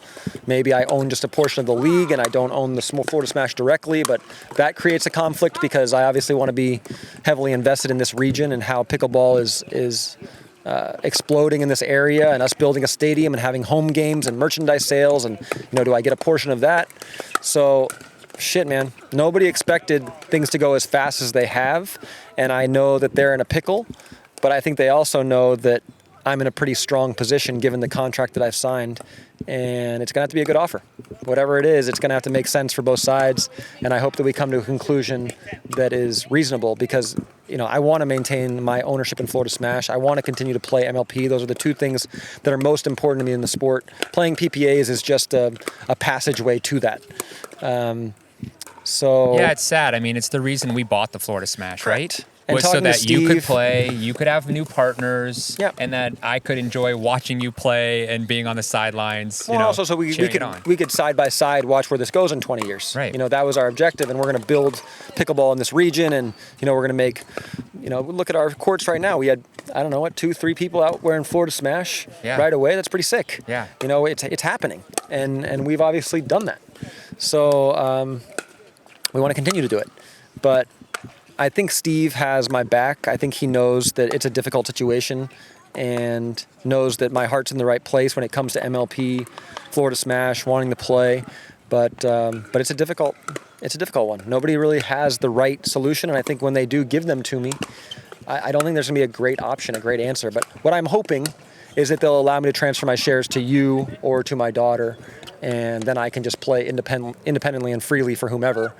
Maybe I own just a portion of the league and I don't own the Florida Smash directly, but that creates a conflict because I obviously want to be heavily invested in this region and how pickleball is exploding in this area, and us building a stadium and having home games and merchandise sales, and do I get a portion of that? So shit, man, nobody expected things to go as fast as they have, and I know that they're in a pickle, but I think they also know that I'm in a pretty strong position given the contract that I've signed, and it's going to have to be a good offer. Whatever it is, it's going to have to make sense for both sides, and I hope that we come to a conclusion that is reasonable because, I want to maintain my ownership in Florida Smash. I want to continue to play MLP. Those are the two things that are most important to me in the sport. Playing PPAs is just a passageway to that.
Yeah, it's sad. I mean, it's the reason we bought the Florida Smash, right?
And
was so that
Steve,
you could play, you could have new partners,
Yep.
and that I could enjoy watching you play and being on the sidelines.
Well, also, so we could side by side watch where this goes in 20 years.
Right.
That was our objective, and we're going to build pickleball in this region, and we're going to make, look at our courts right now. We had 2-3 people out wearing Florida Smash right away. That's pretty sick.
Yeah.
It's happening, and we've obviously done that. So we want to continue to do it, but I think Steve has my back. I think he knows that it's a difficult situation and knows that my heart's in the right place when it comes to MLP, Florida Smash, wanting to play. But it's a difficult It's a difficult one. Nobody really has the right solution, and I think when they do give them to me, I don't think there's going to be a great option, a great answer. But what I'm hoping is that they'll allow me to transfer my shares to you or to my daughter, and then I can just play independently and freely for whomever.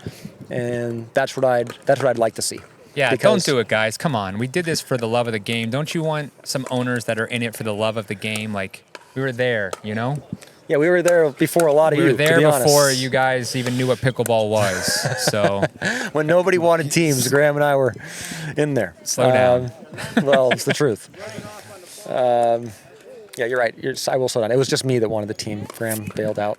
And that's what I'd like to see.
Yeah,
Because-
don't do it, guys. Come on. We did this for the love of the game. Don't you want some owners that are in it for the love of the game? Like, we were there, you know?
Yeah, we were there before a lot of
We
you.
were there
to be
before
honest.
you guys even knew what pickleball was. So
When nobody wanted teams, Graham and I were in there.
Slow down.
Well, it's the truth. Yeah, you're right. I will slow down. It was just me that wanted the team. Graham bailed out.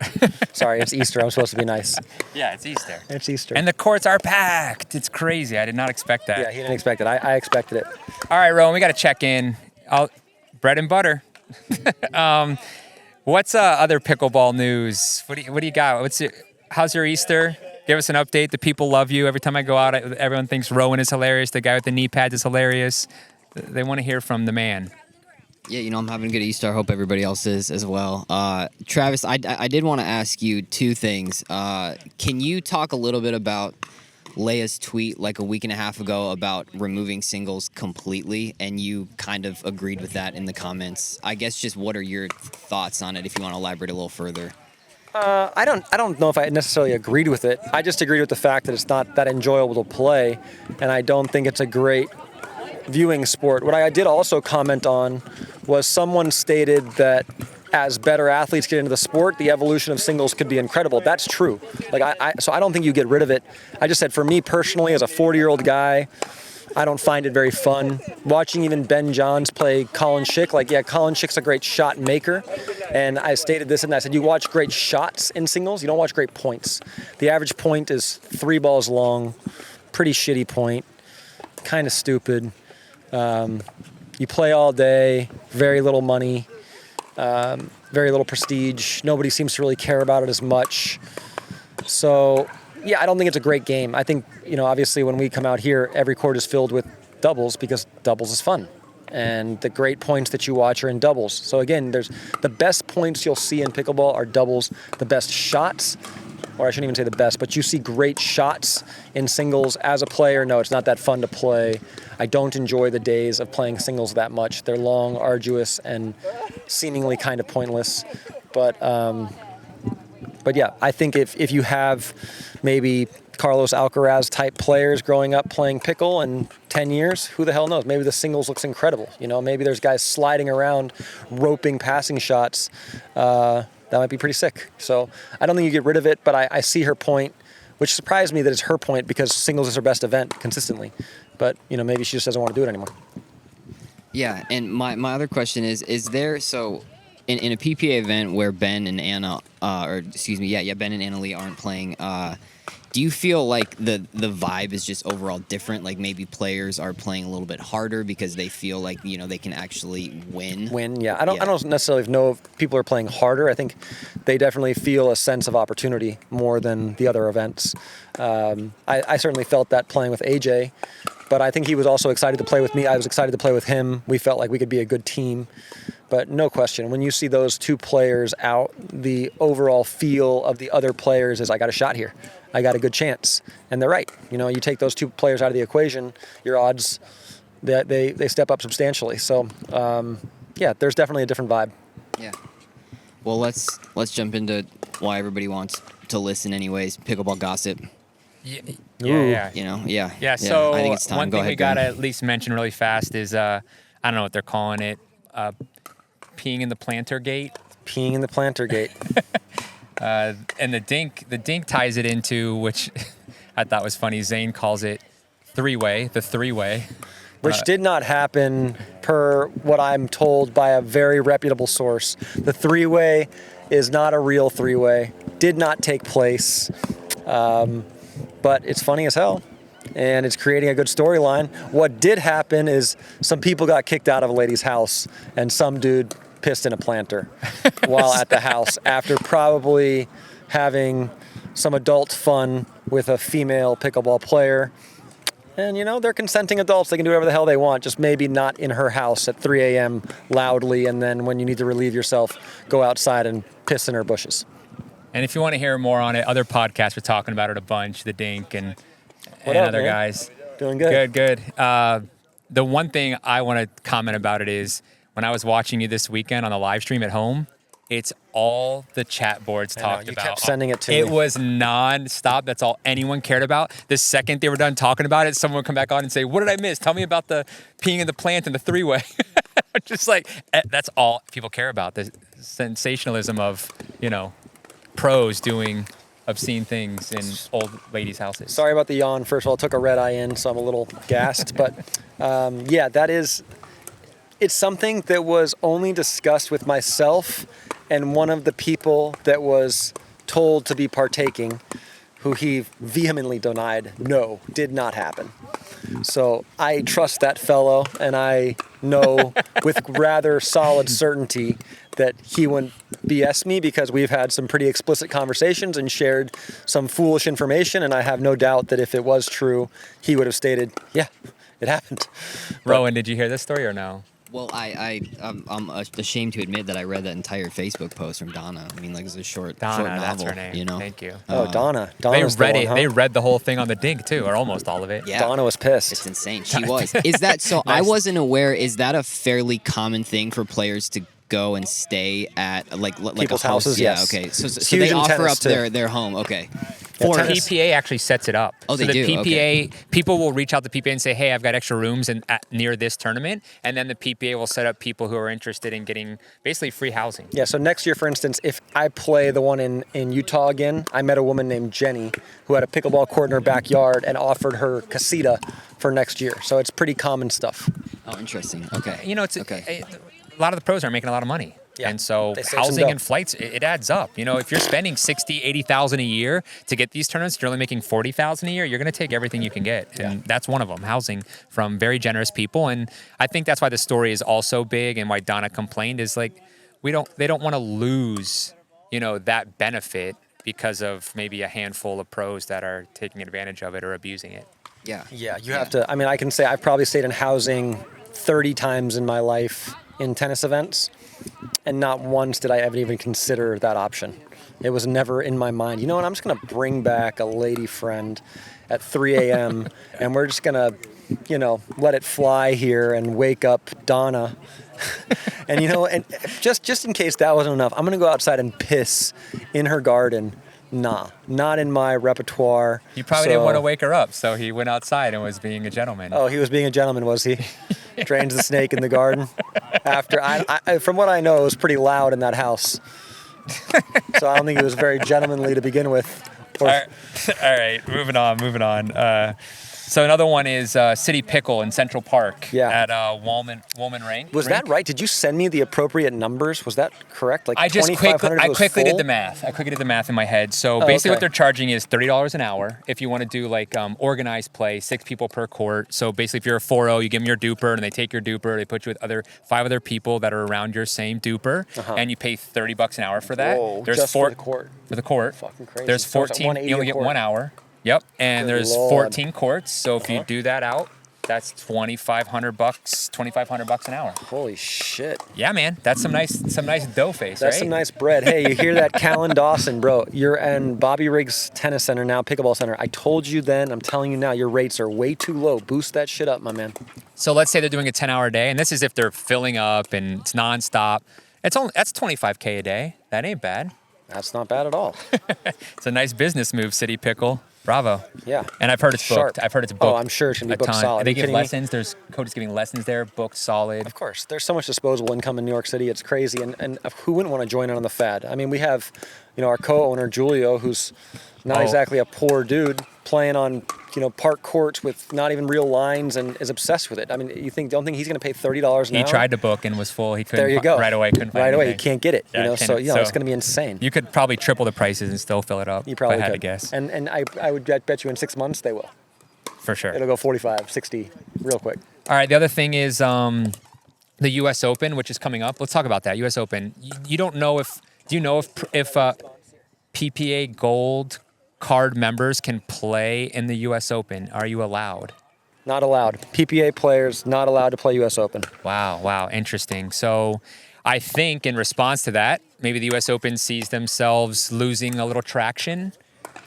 Sorry, it's Easter. I'm supposed to be nice.
yeah, it's Easter.
It's Easter.
And the courts are packed. It's crazy. I did not expect that.
Yeah, he didn't expect it. I expected it.
All right, Rowan, we got to check in. Bread and butter. What's other pickleball news? What do you got? How's your Easter? Give us an update. The people love you. Every time I go out, everyone thinks Rowan is hilarious. The guy with the knee pads is hilarious. They want to hear from the man.
Yeah, I'm having a good Easter. I hope everybody else is as well. Travis, I did want to ask you two things. Can you talk a little bit about Leia's tweet like a week and a half ago about removing singles completely, and you kind of agreed with that in the comments? I guess just what are your thoughts on it if you want to elaborate a little further?
I don't know if I necessarily agreed with it. I just agreed with the fact that it's not that enjoyable to play, and I don't think it's a great viewing sport. What I did also comment on was someone stated that as better athletes get into the sport, the evolution of singles could be incredible. That's true. So I don't think you get rid of it. I just said for me personally, as a 40-year-old guy, I don't find it very fun. Watching even Ben Johns play Colin Schick, Colin Schick's a great shot maker. And I stated this, and I said, you watch great shots in singles, you don't watch great points. The average point is 3 balls long, pretty shitty point, kind of stupid. You play all day, very little money, very little prestige. Nobody seems to really care about it as much. So, yeah, I don't think it's a great game. I think, obviously when we come out here, every court is filled with doubles because doubles is fun. And the great points that you watch are in doubles. So again, there's the best points you'll see in pickleball are doubles. The best shots, or I shouldn't even say the best, but you see great shots in singles. As a player, no, it's not that fun to play. I don't enjoy the days of playing singles that much. They're long, arduous, and seemingly kind of pointless. But yeah, I think if you have maybe Carlos Alcaraz type players growing up playing pickle in 10 years, who the hell knows? Maybe the singles looks incredible. Maybe there's guys sliding around, roping passing shots. That might be pretty sick. So I don't think you get rid of it, but I see her point, which surprised me that it's her point because singles is her best event consistently. But, maybe she just doesn't want to do it anymore.
Yeah, and my other question is there, so in a PPA event where Ben and Anna, Ben and Anna Lee aren't playing, do you feel like the vibe is just overall different? Like maybe players are playing a little bit harder because they feel like, they can actually win?
Yeah. I don't necessarily know if people are playing harder. I think they definitely feel a sense of opportunity more than the other events. I certainly felt that playing with AJ, but I think he was also excited to play with me. I was excited to play with him. We felt like we could be a good team. But no question, when you see those two players out, the overall feel of the other players is, I got a shot here. I got a good chance. And they're right. You take those two players out of the equation, your odds, they step up substantially. So, yeah, there's definitely a different vibe.
Yeah. Well, let's jump into why everybody wants to listen anyways, pickleball gossip.
Yeah.
Yeah,
So
I think it's time.
One
Go
thing
ahead,
we got to
Ben.
at least mention really fast is, I don't know what they're calling it, peeing in the planter gate.
Peeing in the planter gate.
And the dink ties it into, which I thought was funny. Zane calls it the three-way.
Which did not happen per what I'm told by a very reputable source. The three-way is not a real three-way. Did not take place. But it's funny as hell. And it's creating a good storyline. What did happen is some people got kicked out of a lady's house and some dude pissed in a planter while at the house after probably having some adult fun with a female pickleball player. And, they're consenting adults. They can do whatever the hell they want, just maybe not in her house at 3 a.m. loudly. And then when you need to relieve yourself, go outside and piss in her bushes.
And if you want to hear more on it, other podcasts are talking about it a bunch, The Dink and
What up,
other
man?
guys.
Doing good.
Good. The one thing I want to comment about it is when I was watching you this weekend on the live stream at home, it's all the chat boards talked
you
about.
kept sending it to
It
me.
was non-stop. That's all anyone cared about. The second they were done talking about it, someone would come back on and say, what did I miss? Tell me about the peeing in the plant and the three-way. Just like, that's all people care about. The sensationalism of, pros doing obscene things in old ladies' houses.
Sorry about the yawn. First of all, took a red eye in, so I'm a little gassed. But it's something that was only discussed with myself and one of the people that was told to be partaking, who he vehemently denied, no, did not happen. So I trust that fellow, and I know with rather solid certainty that he wouldn't BS me, because we've had some pretty explicit conversations and shared some foolish information, and I have no doubt that if it was true, he would have stated, yeah, it happened.
Rowan, did you hear this story or no?
Well, I'm ashamed to admit that I read that entire Facebook post from Donna. I mean, like, it's a short
Donna,
novel.
that's her name.
Thank
you.
Donna.
They
Donna's
read
the
it.
one, huh?
They read the whole thing on the Dink too, or almost all of it.
Yeah.
Donna was pissed.
It's insane. She was. Is that so? I
Nice.
wasn't aware. Is that a fairly common thing for players to go and stay at like
People's
a house?
houses,
Yeah.
yes.
Okay. So
Huge
they
in
offer
tennis,
up
too.
their home. Okay.
Yeah,
For
tennis-
PPA actually sets it up.
Oh, they
so the
do?
PPA, people will reach out to PPA and say, hey, I've got extra rooms near this tournament. And then the PPA will set up people who are interested in getting basically free housing.
Yeah, so next year, for instance, if I play the one in Utah again, I met a woman named Jenny who had a pickleball court in her backyard and offered her casita for next year. So it's pretty common stuff.
Oh, interesting. Okay.
It's
okay.
a lot of the pros are making a lot of money.
Yeah,
And so
they save some
housing
dough.
and flights, it adds up. If you're spending $60,000, $80,000 a year to get these tournaments, you're only making $40,000 a year, you're going to take everything you can get. And that's one of them, housing from very generous people. And I think that's why the story is also big, and why Donna complained is like, they don't want to lose, that benefit because of maybe a handful of pros that are taking advantage of it or abusing it.
Yeah.
Yeah, you have to. I mean, I can say I've probably stayed in housing 30 times in my life in tennis events, and not once did I ever even consider that option. It was never in my mind. You know what? I'm just going to bring back a lady friend at 3 a.m. and we're just going to, let it fly here and wake up Donna. And, and just in case that wasn't enough, I'm going to go outside and piss in her garden. Nah, not in my repertoire.
You probably didn't want to wake her up, so he went outside and was being a gentleman.
Oh, he was being a gentleman, was he? Drains the snake in the garden. After, I, from what I know, it was pretty loud in that house. So I don't think he was very gentlemanly to begin with.
All right, moving on. So another one is City Pickle in Central Park at Woolman Rink.
Was that right? Did you send me the appropriate numbers? Was that correct? Like
I quickly did the
full?
math. I quickly did the math in my head. So basically what they're charging is $30 an hour if you want to do like organized play, 6 people per court. So basically if you're a 4-0, you give them your duper and they take your duper. They put you with 5 other people that are around your same duper, and you pay $30 an hour for that.
Whoa,
There's
just for the court.
For the court.
Fucking crazy.
There's
So it's
14.
$180
You only
a
get
court.
1 hour. Yep. And
Good
there's
Lord.
14 courts. So if you do that out, that's $2,500 an hour.
Holy shit.
Yeah, man. That's some nice dough face,
That's
right?
some nice bread. Hey, you hear that, Callan Dawson, bro? You're in Bobby Riggs Tennis Center now, Pickleball Center. I told you then, I'm telling you now, your rates are way too low. Boost that shit up, my man.
So let's say they're doing a 10-hour day, and this is if they're filling up and it's nonstop. That's $25K a day. That ain't bad.
That's not bad at all.
It's a nice business move, City Pickle. Bravo.
Yeah.
And I've heard it's booked.
Sharp.
booked.
Oh, I'm sure it's going to be booked solid.
They
Are you
give
kidding me?
lessons. There's coaches giving lessons there, booked solid.
Of course. There's so much disposable income in New York City. It's crazy. And who wouldn't want to join in on the fad? I mean, we have, our co-owner, Julio, who's not exactly a poor dude, playing on, park courts with not even real lines and is obsessed with it. I mean, don't think he's going to pay $30 an hour?
He tried to book and was full. He couldn't.
There you go.
Right away, couldn't find
Right away, you
anything.
can't get it.
Yeah,
So
so
it's going to be insane.
You could probably triple the prices and still fill it up.
You probably
if I had
could.
to guess.
And I would bet you in 6 months they will.
For sure.
It'll go 45, 60 real quick.
All right. The other thing is the U.S. Open, which is coming up. Let's talk about that. U.S. Open. You don't know if. Do you know if PPA Gold card members can play in the U.S. Open? Are you allowed?
Not allowed. PPA players not allowed to play U.S. Open.
Wow. Interesting. So I think in response to that, maybe the U.S. Open sees themselves losing a little traction.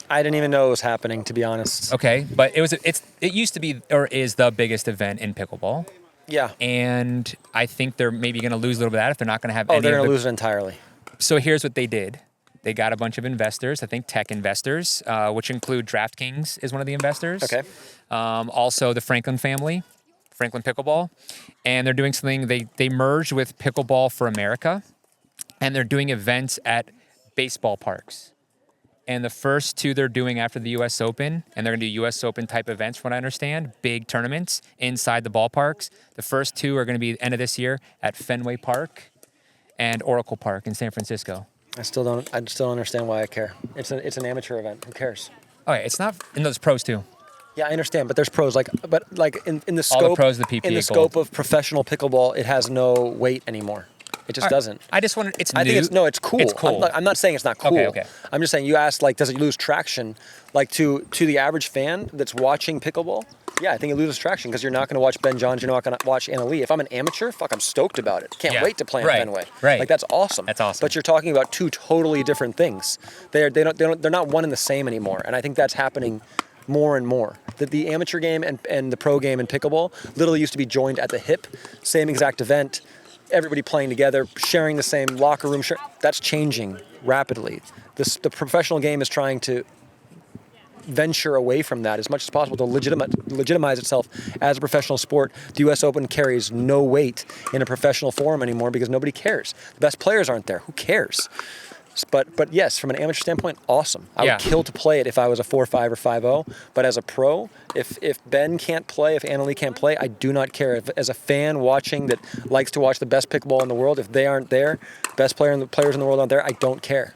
I didn't even know it was happening, to be honest.
Okay, but it used to be or is the biggest event in pickleball.
Yeah.
And I think they're maybe going to lose a little bit of that if they're not going to have
Oh,
any
they're
of
going
the
to lose it entirely.
So here's what they did. They got a bunch of investors, I think tech investors, which include DraftKings is one of the investors.
Okay.
Also the Franklin family, Franklin Pickleball. And they're doing something, they merged with Pickleball for America, and they're doing events at baseball parks. And the first two they're doing after the U.S. Open, and they're going to do U.S. Open type events, from what I understand, big tournaments inside the ballparks. The first two are going to be the end of this year at Fenway Park and Oracle Park in San Francisco.
I still don't understand why I care. It's an amateur event. Who cares?
Okay, it's not, and those pros too.
Yeah, I understand, but there's pros. In the scope,
All the pros of the PPA
in the scope of professional pickleball, it has no weight anymore. It just doesn't.
I just wanted, it's
I
new.
think it's cool.
It's cool.
I'm not saying it's not cool.
Okay.
I'm just saying, you asked, does it lose traction? To the average fan that's watching pickleball, yeah, I think it loses traction because you're not going to watch Ben Johns, you're not going to watch Anna Lee. If I'm an amateur, I'm stoked about it. Can't wait to play in Fenway.
Right.
That's awesome.
That's awesome.
But you're talking about two totally different things. They're not one and the same anymore. And I think that's happening more and more. The amateur game and the pro game in pickleball literally used to be joined at the hip, same exact event, everybody playing together, sharing the same locker room. That's changing rapidly. The professional game is trying to venture away from that as much as possible to legitimize itself as a professional sport. The U.S. Open carries no weight in a professional forum anymore because nobody cares. The best players aren't there. Who cares? But yes, from an amateur standpoint, awesome. I would kill to play it if I was a 4-5 or 5-0. But as a pro, if Ben can't play, if Anna Lee can't play, I do not care. As a fan watching that likes to watch the best pickleball in the world, if they aren't there, best players in the world aren't there, I don't care.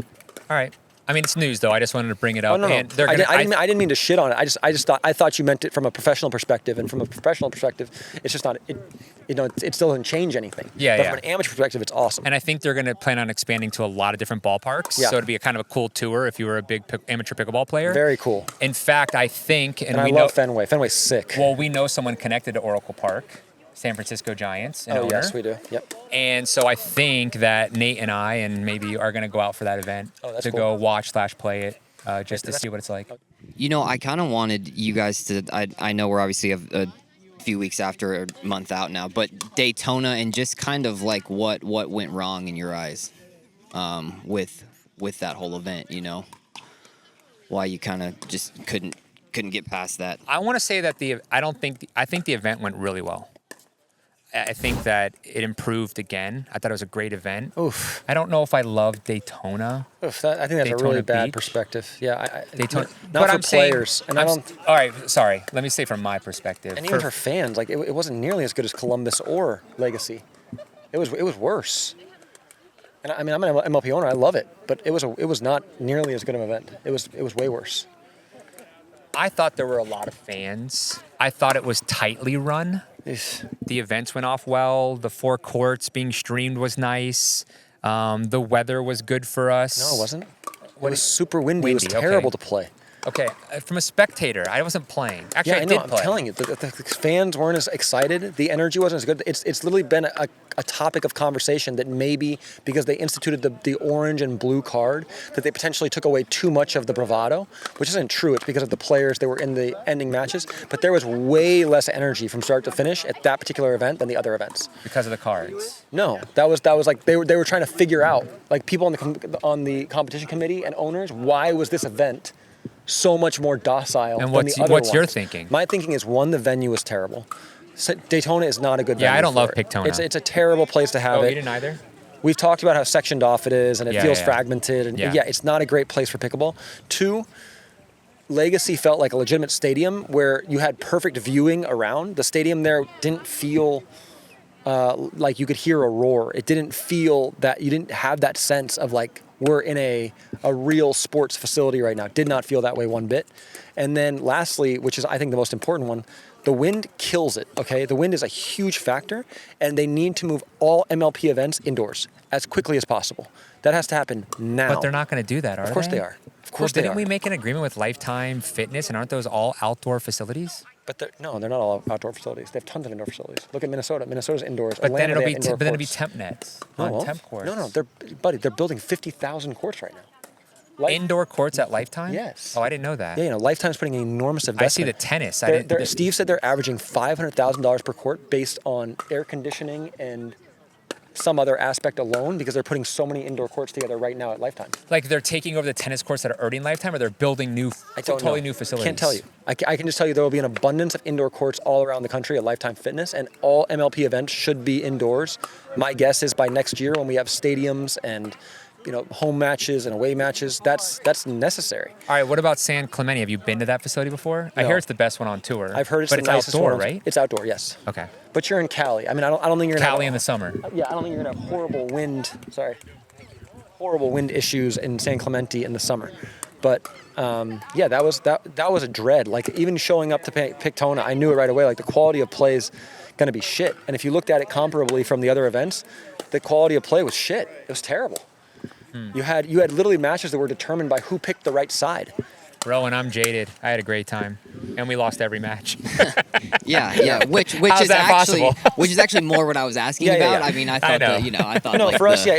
All right. I mean, it's news, though. I just wanted to bring it up.
Oh, no.
And
I didn't mean to shit on it. I thought you meant it from a professional perspective, and from a professional perspective, it's just not. It still doesn't change anything.
Yeah,
but from an amateur perspective, it's awesome.
And I think they're going to plan on expanding to a lot of different ballparks.
Yeah.
So it'd be a kind of a cool tour if you were a big amateur pickleball player.
Very cool.
In fact, I think,
and I love Fenway. Fenway's sick.
Well, we know someone connected to Oracle Park, San Francisco Giants.
Oh, yes, we do. Yep.
And so I think that Nate and I maybe are going to go out for that event to go watch/play it just to see what it's like.
I kind of wanted you guys to. I know we're obviously a few weeks after, a month out now, but Daytona and just kind of what went wrong in your eyes with that whole event. Why you kind of just couldn't get past that.
I want to say that I think the event went really well. I think that it improved again. I thought it was a great event.
Oof.
I don't know if I love Daytona.
Oof, I think that's
Daytona
a really bad
Beach.
perspective. Yeah,
Daytona.
Not for players.
All right, sorry. Let me say from my perspective.
And even for fans, it wasn't nearly as good as Columbus or Legacy. It was worse. And I mean, I'm an MLP owner. I love it, but it was not nearly as good of an event. It was way worse.
I thought there were a lot of fans. I thought it was tightly run. The events went off well. The 4 courts being streamed was nice. The weather was good for us.
No, it wasn't. It was super windy. It was terrible to play.
Okay, from a spectator, I wasn't playing. Actually,
Yeah,
I did
I'm
play.
telling you, the fans weren't as excited. The energy wasn't as good. It's literally been a topic of conversation that maybe because they instituted the orange and blue card, that they potentially took away too much of the bravado, which isn't true. It's because of the players that were in the ending matches. But there was way less energy from start to finish at that particular event than the other events.
Because of the cards.
No, that was like they were trying to figure out, like people on the competition committee and owners, why was this event so much more docile
and
than the other
what's
ones.
your thinking?
My thinking is, one, the venue was terrible. Daytona is not a good venue.
Yeah, I don't
for
love
it.
Pictona.
It's a terrible place to have
Oh,
it.
you didn't either?
We've talked about how sectioned off it is, and it feels fragmented. And
Yeah.
it's not a great place for pickleball. 2, Legacy felt like a legitimate stadium where you had perfect viewing around. The stadium there didn't feel like you could hear a roar. It didn't feel that you didn't have that sense of like we're in a real sports facility right now. Did not feel that way one bit. And then lastly, which is I think the most important one, the wind kills it, okay? The wind is a huge factor, and they need to move all MLP events indoors as quickly as possible. That has to happen now.
But they're not going to do that, are they?
Of course they are. Of course they are.
Didn't we make an agreement with Lifetime Fitness, and aren't those all outdoor facilities?
But they're not all outdoor facilities. They have tons of indoor facilities. Look at Minnesota. Minnesota's indoors.
But then
Atlanta,
it'll
they have indoor
be
courts.
temp nets
No,
on temp courts.
No, they're building 50,000 courts right now.
Indoor courts at Lifetime?
Yes.
Oh, I didn't know that.
Yeah, Lifetime's putting an enormous investment.
I see the tennis.
Steve said they're averaging $500,000 per court based on air conditioning and some other aspect alone because they're putting so many indoor courts together right now at Lifetime.
Like they're taking over the tennis courts that are already in Lifetime, or they're building new, totally new facilities?
Can't tell you. I can just tell you there will be an abundance of indoor courts all around the country at Lifetime Fitness, and all MLP events should be indoors. My guess is by next year when we have stadiums and home matches and away matches, that's necessary.
All right, what about San Clemente? Have you been to that facility before? I
No.
hear it's the best one on tour.
I've heard it's
but
the
it's
nicest
outdoor,
one.
right?
It's outdoor, yes.
Okay.
But you're in Cali. I mean, I don't think you're gonna
Cali
have
in the summer.
Yeah, I don't think you're gonna have horrible wind issues in San Clemente in the summer. But yeah, that was a dread. Like even showing up to Pictona, I knew it right away. Like the quality of play is gonna be shit. And if you looked at it comparably from the other events, the quality of play was shit. It was terrible. You had literally matches that were determined by who picked the right side.
Rowan, I'm jaded. I had a great time, and we lost every match.
Yeah. Which
How's
is
that
actually
possible?
which is actually more what I was asking about.
Yeah.
I mean, I thought
know.
I thought
No,
like
for us,
the-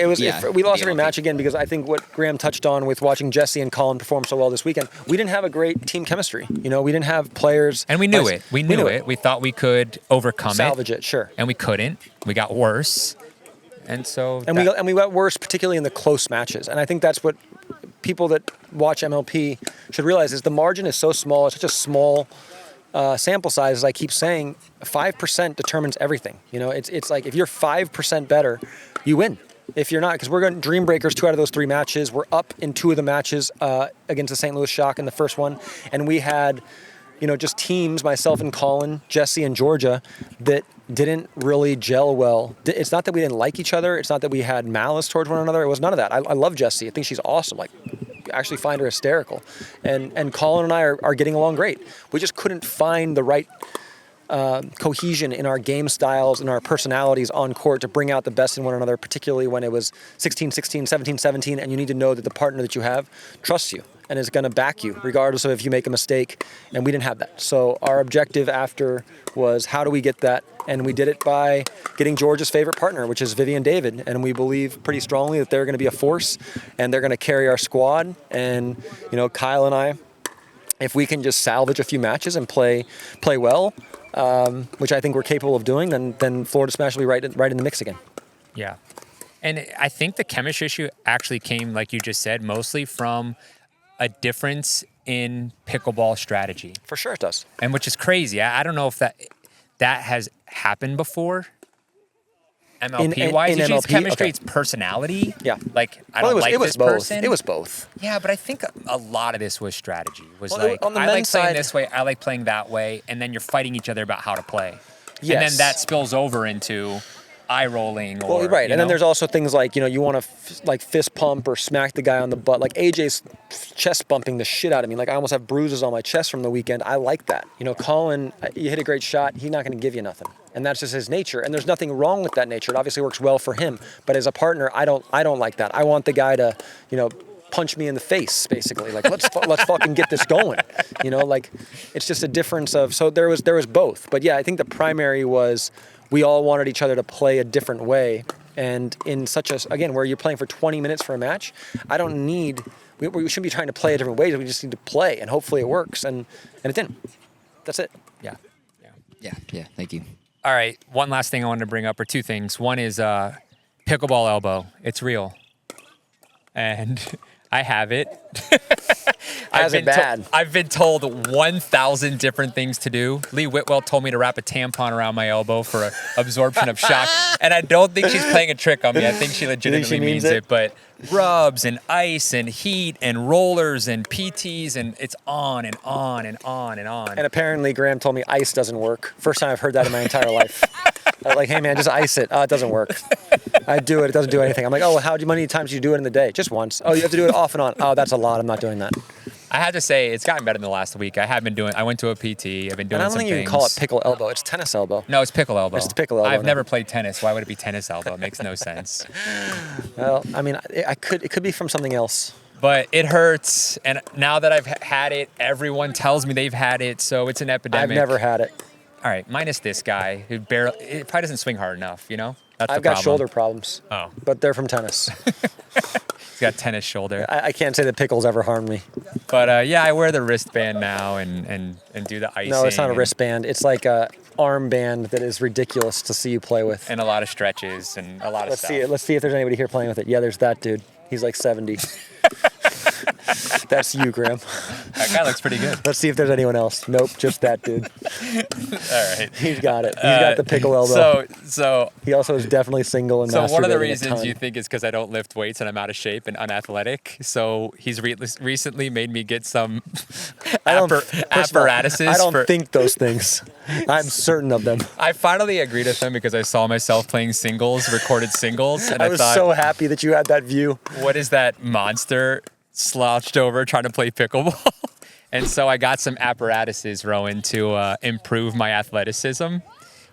we lost
the
every
MLP.
match again because I think what Graham touched on with watching Jesse and Colin perform so well this weekend, we didn't have a great team chemistry. We didn't have players.
And we knew it. We knew it. We thought we could overcome
salvage it, sure.
and we couldn't. We got worse, and so
We got worse, particularly in the close matches. And I think that's what people that watch MLP should realize is the margin is so small. It's such a small sample size. As I keep saying, 5% determines everything. It's like if you're 5% better, you win. If you're not, because we're going Dream Breakers 2 out of those 3 matches. We're up in 2 of the matches against the St. Louis Shock in the first one, and we had just teams, myself and Colin, Jesse and Georgia, that didn't really gel well. It's not that we didn't like each other. It's not that we had malice towards one another. It was none of that. I love Jesse. I think she's awesome. Like, I actually find her hysterical. And Colin and I are getting along great. We just couldn't find the right cohesion in our game styles and our personalities on court to bring out the best in one another, particularly when it was 16-16, 17-17, and you need to know that the partner that you have trusts you and is going to back you regardless of if you make a mistake, and we didn't have that. So our objective after was how do we get that, and we did it by getting George's favorite partner, which is Vivian David, and we believe pretty strongly that they're going to be a force and they're going to carry our squad. And Kyle and I, if we can just salvage a few matches and play well, which I think we're capable of doing, then Florida Smash will be right in the mix again.
Yeah. And I think the chemistry issue actually came, like you just said, mostly from a difference in pickleball strategy.
For sure it does.
And which is crazy. I don't know if that has happened before. MLP-wise,
in
usually it's
MLP?
chemistry,
Okay.
it's personality.
Yeah.
Like, I don't like this
both.
person.
It was both.
Yeah, but I think a lot of this was strategy.
Well,
like,
on the
I like
men's
playing
side-
this way, I like playing that way, and then you're fighting each other about how to play.
Yes.
And then that spills over into eye rolling or,
Well, right, and then there's also things like, you want to fist pump or smack the guy on the butt. Like AJ's chest bumping the shit out of me. Like I almost have bruises on my chest from the weekend. I like that. Colin, you hit a great shot. He's not going to give you nothing. And that's just his nature. And there's nothing wrong with that nature. It obviously works well for him. But as a partner, I don't like that. I want the guy to, punch me in the face, basically. Like, let's fucking get this going. Like it's just a difference of, so there was both. But yeah, I think the primary was we all wanted each other to play a different way. And in such a, again, where you're playing for 20 minutes for a match, we shouldn't be trying to play a different way. We just need to play, and hopefully it works. And it didn't. That's it.
Yeah.
Yeah. Thank you.
All right, one last thing I wanted to bring up, or 2 things. One is Pickleball Elbow. It's real. And I have it.
How's it bad?
I've been told 1,000 different things to do. Lee Whitwell told me to wrap a tampon around my elbow for absorption of shock. And I don't think she's playing a trick on me. I think she legitimately means it. But rubs and ice and heat and rollers and PTs, and it's on and on and on and on.
And apparently Graham told me ice doesn't work. First time I've heard that in my entire life. Like, hey man, just ice it. Oh, it doesn't work. I do it. It doesn't do anything. I'm like, oh, well, how many times do you do it in the day? Just once. Oh, you have to do it off and on. Oh, that's a lot. I'm not doing that.
I have to say, it's gotten better in the last week. I went to a PT. I've been doing some things.
And I don't think you can call it pickle elbow. It's tennis elbow.
No, it's pickle elbow.
It's pickle elbow
I've
now.
never played tennis. Why would it be tennis elbow? It makes no sense.
Well, I mean, it could be from something else.
But it hurts, and now that I've had it, everyone tells me they've had it, so it's an epidemic.
I've never had it.
All right, minus this guy who it probably doesn't swing hard enough, you know? That's
I've
the
got
problem.
shoulder problems.
Oh.
But they're from tennis.
He's got tennis shoulder.
I can't say that pickles ever harmed me.
But yeah, I wear the wristband now and do the icing.
No, it's not a wristband. It's like a armband that is ridiculous to see you play with.
And a lot of stretches and a lot of stuff.
Let's see if there's anybody here playing with it. Yeah, there's that dude. He's like 70. That's you, Graham.
That guy looks pretty good.
Let's see if there's anyone else. Nope, just that dude.
All right.
He's got it. He's got the pickle elbow.
So
he also is definitely single and
so one of the
masturbating a
reasons
ton.
you think is because I don't lift weights and I'm out of shape and unathletic. So he's recently made me get some apparatuses.
I don't think those things. I'm certain of them.
I finally agreed with him because I saw myself playing singles, recorded singles, and
I was
thought,
so happy that you had that view.
what is that monster slouched over trying to play pickleball? And so I got some apparatuses, Rowan, to improve my athleticism.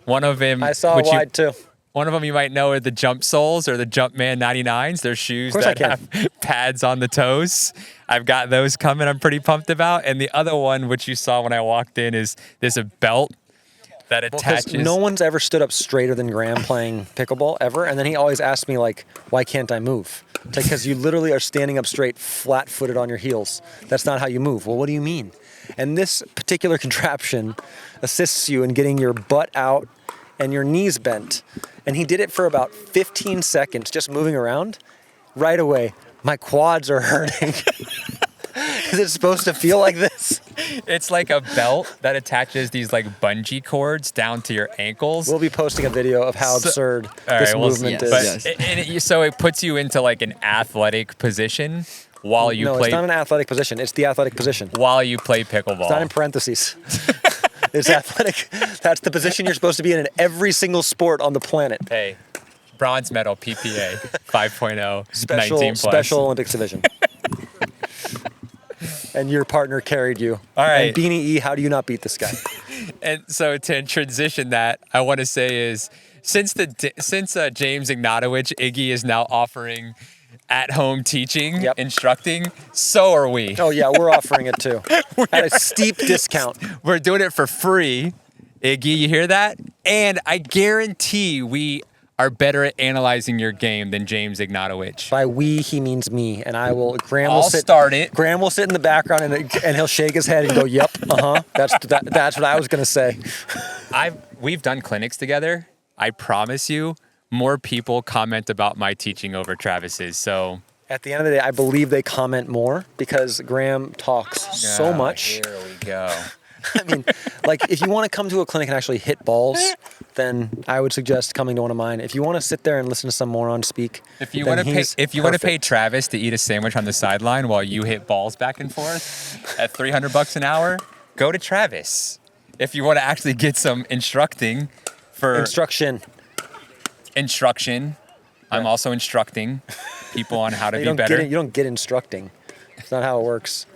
One of them,
I saw wide too.
One of them you might know are the Jump Soles or the Jumpman 99s. They're shoes that have pads on the toes. I've got those coming I'm pretty pumped about. And the other one, which you saw when I walked in, is there's a belt that attaches.
No one's ever stood up straighter than Graham playing pickleball ever. And then he always asks me, like, why can't I move? Because you literally are standing up straight, flat-footed on your heels. That's not how you move. Well, what do you mean? And this particular contraption assists you in getting your butt out and your knees bent. And he did it for about 15 seconds, just moving around. Right away, my quads are hurting. Is it supposed to feel like this?
It's like a belt that attaches these like bungee cords down to your ankles.
We'll be posting a video of how absurd this movement is.
But so it puts you into like an athletic position while you play.
No, it's not an athletic position. It's the athletic position.
While you play pickleball.
It's not in parentheses. It's athletic. That's the position you're supposed to be in every single sport on the planet.
Hey, bronze medal, PPA 5.0, 19 plus.
Special Olympics division. And your partner carried you.
All right.
And Beanie E, how do you not beat this guy?
And so to transition that, I want to say is since James Ignatowicz, Iggy is now offering at-home teaching, instructing, so are we.
Oh yeah, we're offering it too. At a steep discount.
We're doing it for free. Iggy, you hear that? And I guarantee we are better at analyzing your game than James Ignatowicz.
By we, he means me, and Graham
I'll
will sit.
Start it.
Graham will sit in the background and he'll shake his head and go, "Yep, That's what I was gonna say."
We've done clinics together. I promise you, more people comment about my teaching over Travis's. So
at the end of the day, I believe they comment more because Graham talks so much.
Here we go.
I mean, like if you want to come to a clinic and actually hit balls, then I would suggest coming to one of mine. If you want to sit there and listen to some moron speak,
if you want to pay Travis to eat a sandwich on the sideline while you hit balls back and forth at $300 an hour, go to Travis. If you want to actually get some instruction, I'm also instructing people on how to be better.
You don't get instructing. It's not how it works.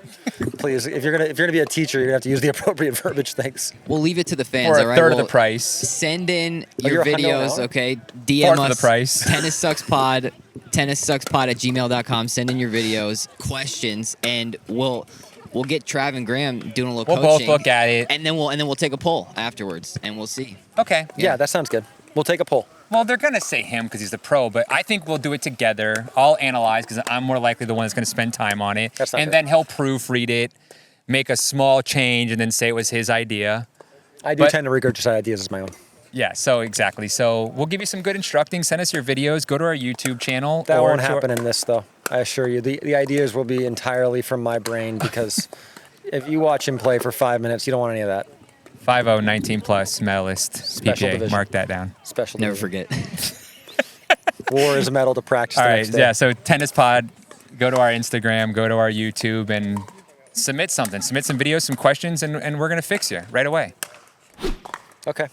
Please, if you're gonna be a teacher, you're gonna have to use the appropriate verbiage. Thanks.
We'll leave it to the fans.
For
all right?
a third of the price.
Send in your videos, okay? DM
Fourth
us.
of the price.
tennissuckspod @gmail.com. Send in your videos, questions, and we'll get Trav and Graham doing a little coaching.
We'll both look at it,
and then we'll take a poll afterwards, and we'll see.
Okay.
Yeah, that sounds good. We'll take a poll.
Well, they're going to say him because he's the pro, but I think we'll do it together. I'll analyze because I'm more likely the one that's going to spend time on it.
That's not fair.
Then he'll proofread it, make a small change, and then say it was his idea.
I do tend to regurgitate ideas as my own.
Yeah, so exactly. So we'll give you some good instructing. Send us your videos. Go to our YouTube channel.
That won't happen in this, though. I assure you. The ideas will be entirely from my brain because if you watch him play for 5 minutes, you don't want any of that.
5-0, 19 plus medalist.
Special
PPA.
division.
Mark that down.
Special.
Never
division.
forget.
War is a medal to practice.
All
the
right,
next day.
yeah. So Tennis Pod, go to our Instagram, go to our YouTube, and submit something. Submit some videos, some questions, and we're gonna fix you right away.
Okay.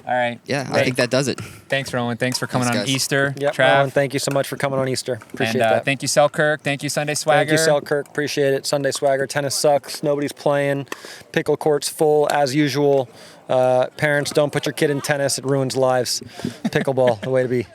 All right.
Yeah, I think that does it.
Thanks, Rowan. Thanks for coming
Thanks,
on
guys.
Easter.
Yep.
Trav.
Rowan, thank you so much for coming on Easter. Appreciate
and
that.
thank you, Selkirk. Thank you, Sunday Swagger.
Thank you, Selkirk. Appreciate it. Sunday Swagger. Tennis sucks. Nobody's playing. Pickle court's full as usual. Parents, don't put your kid in tennis. It ruins lives. Pickleball, the way to be.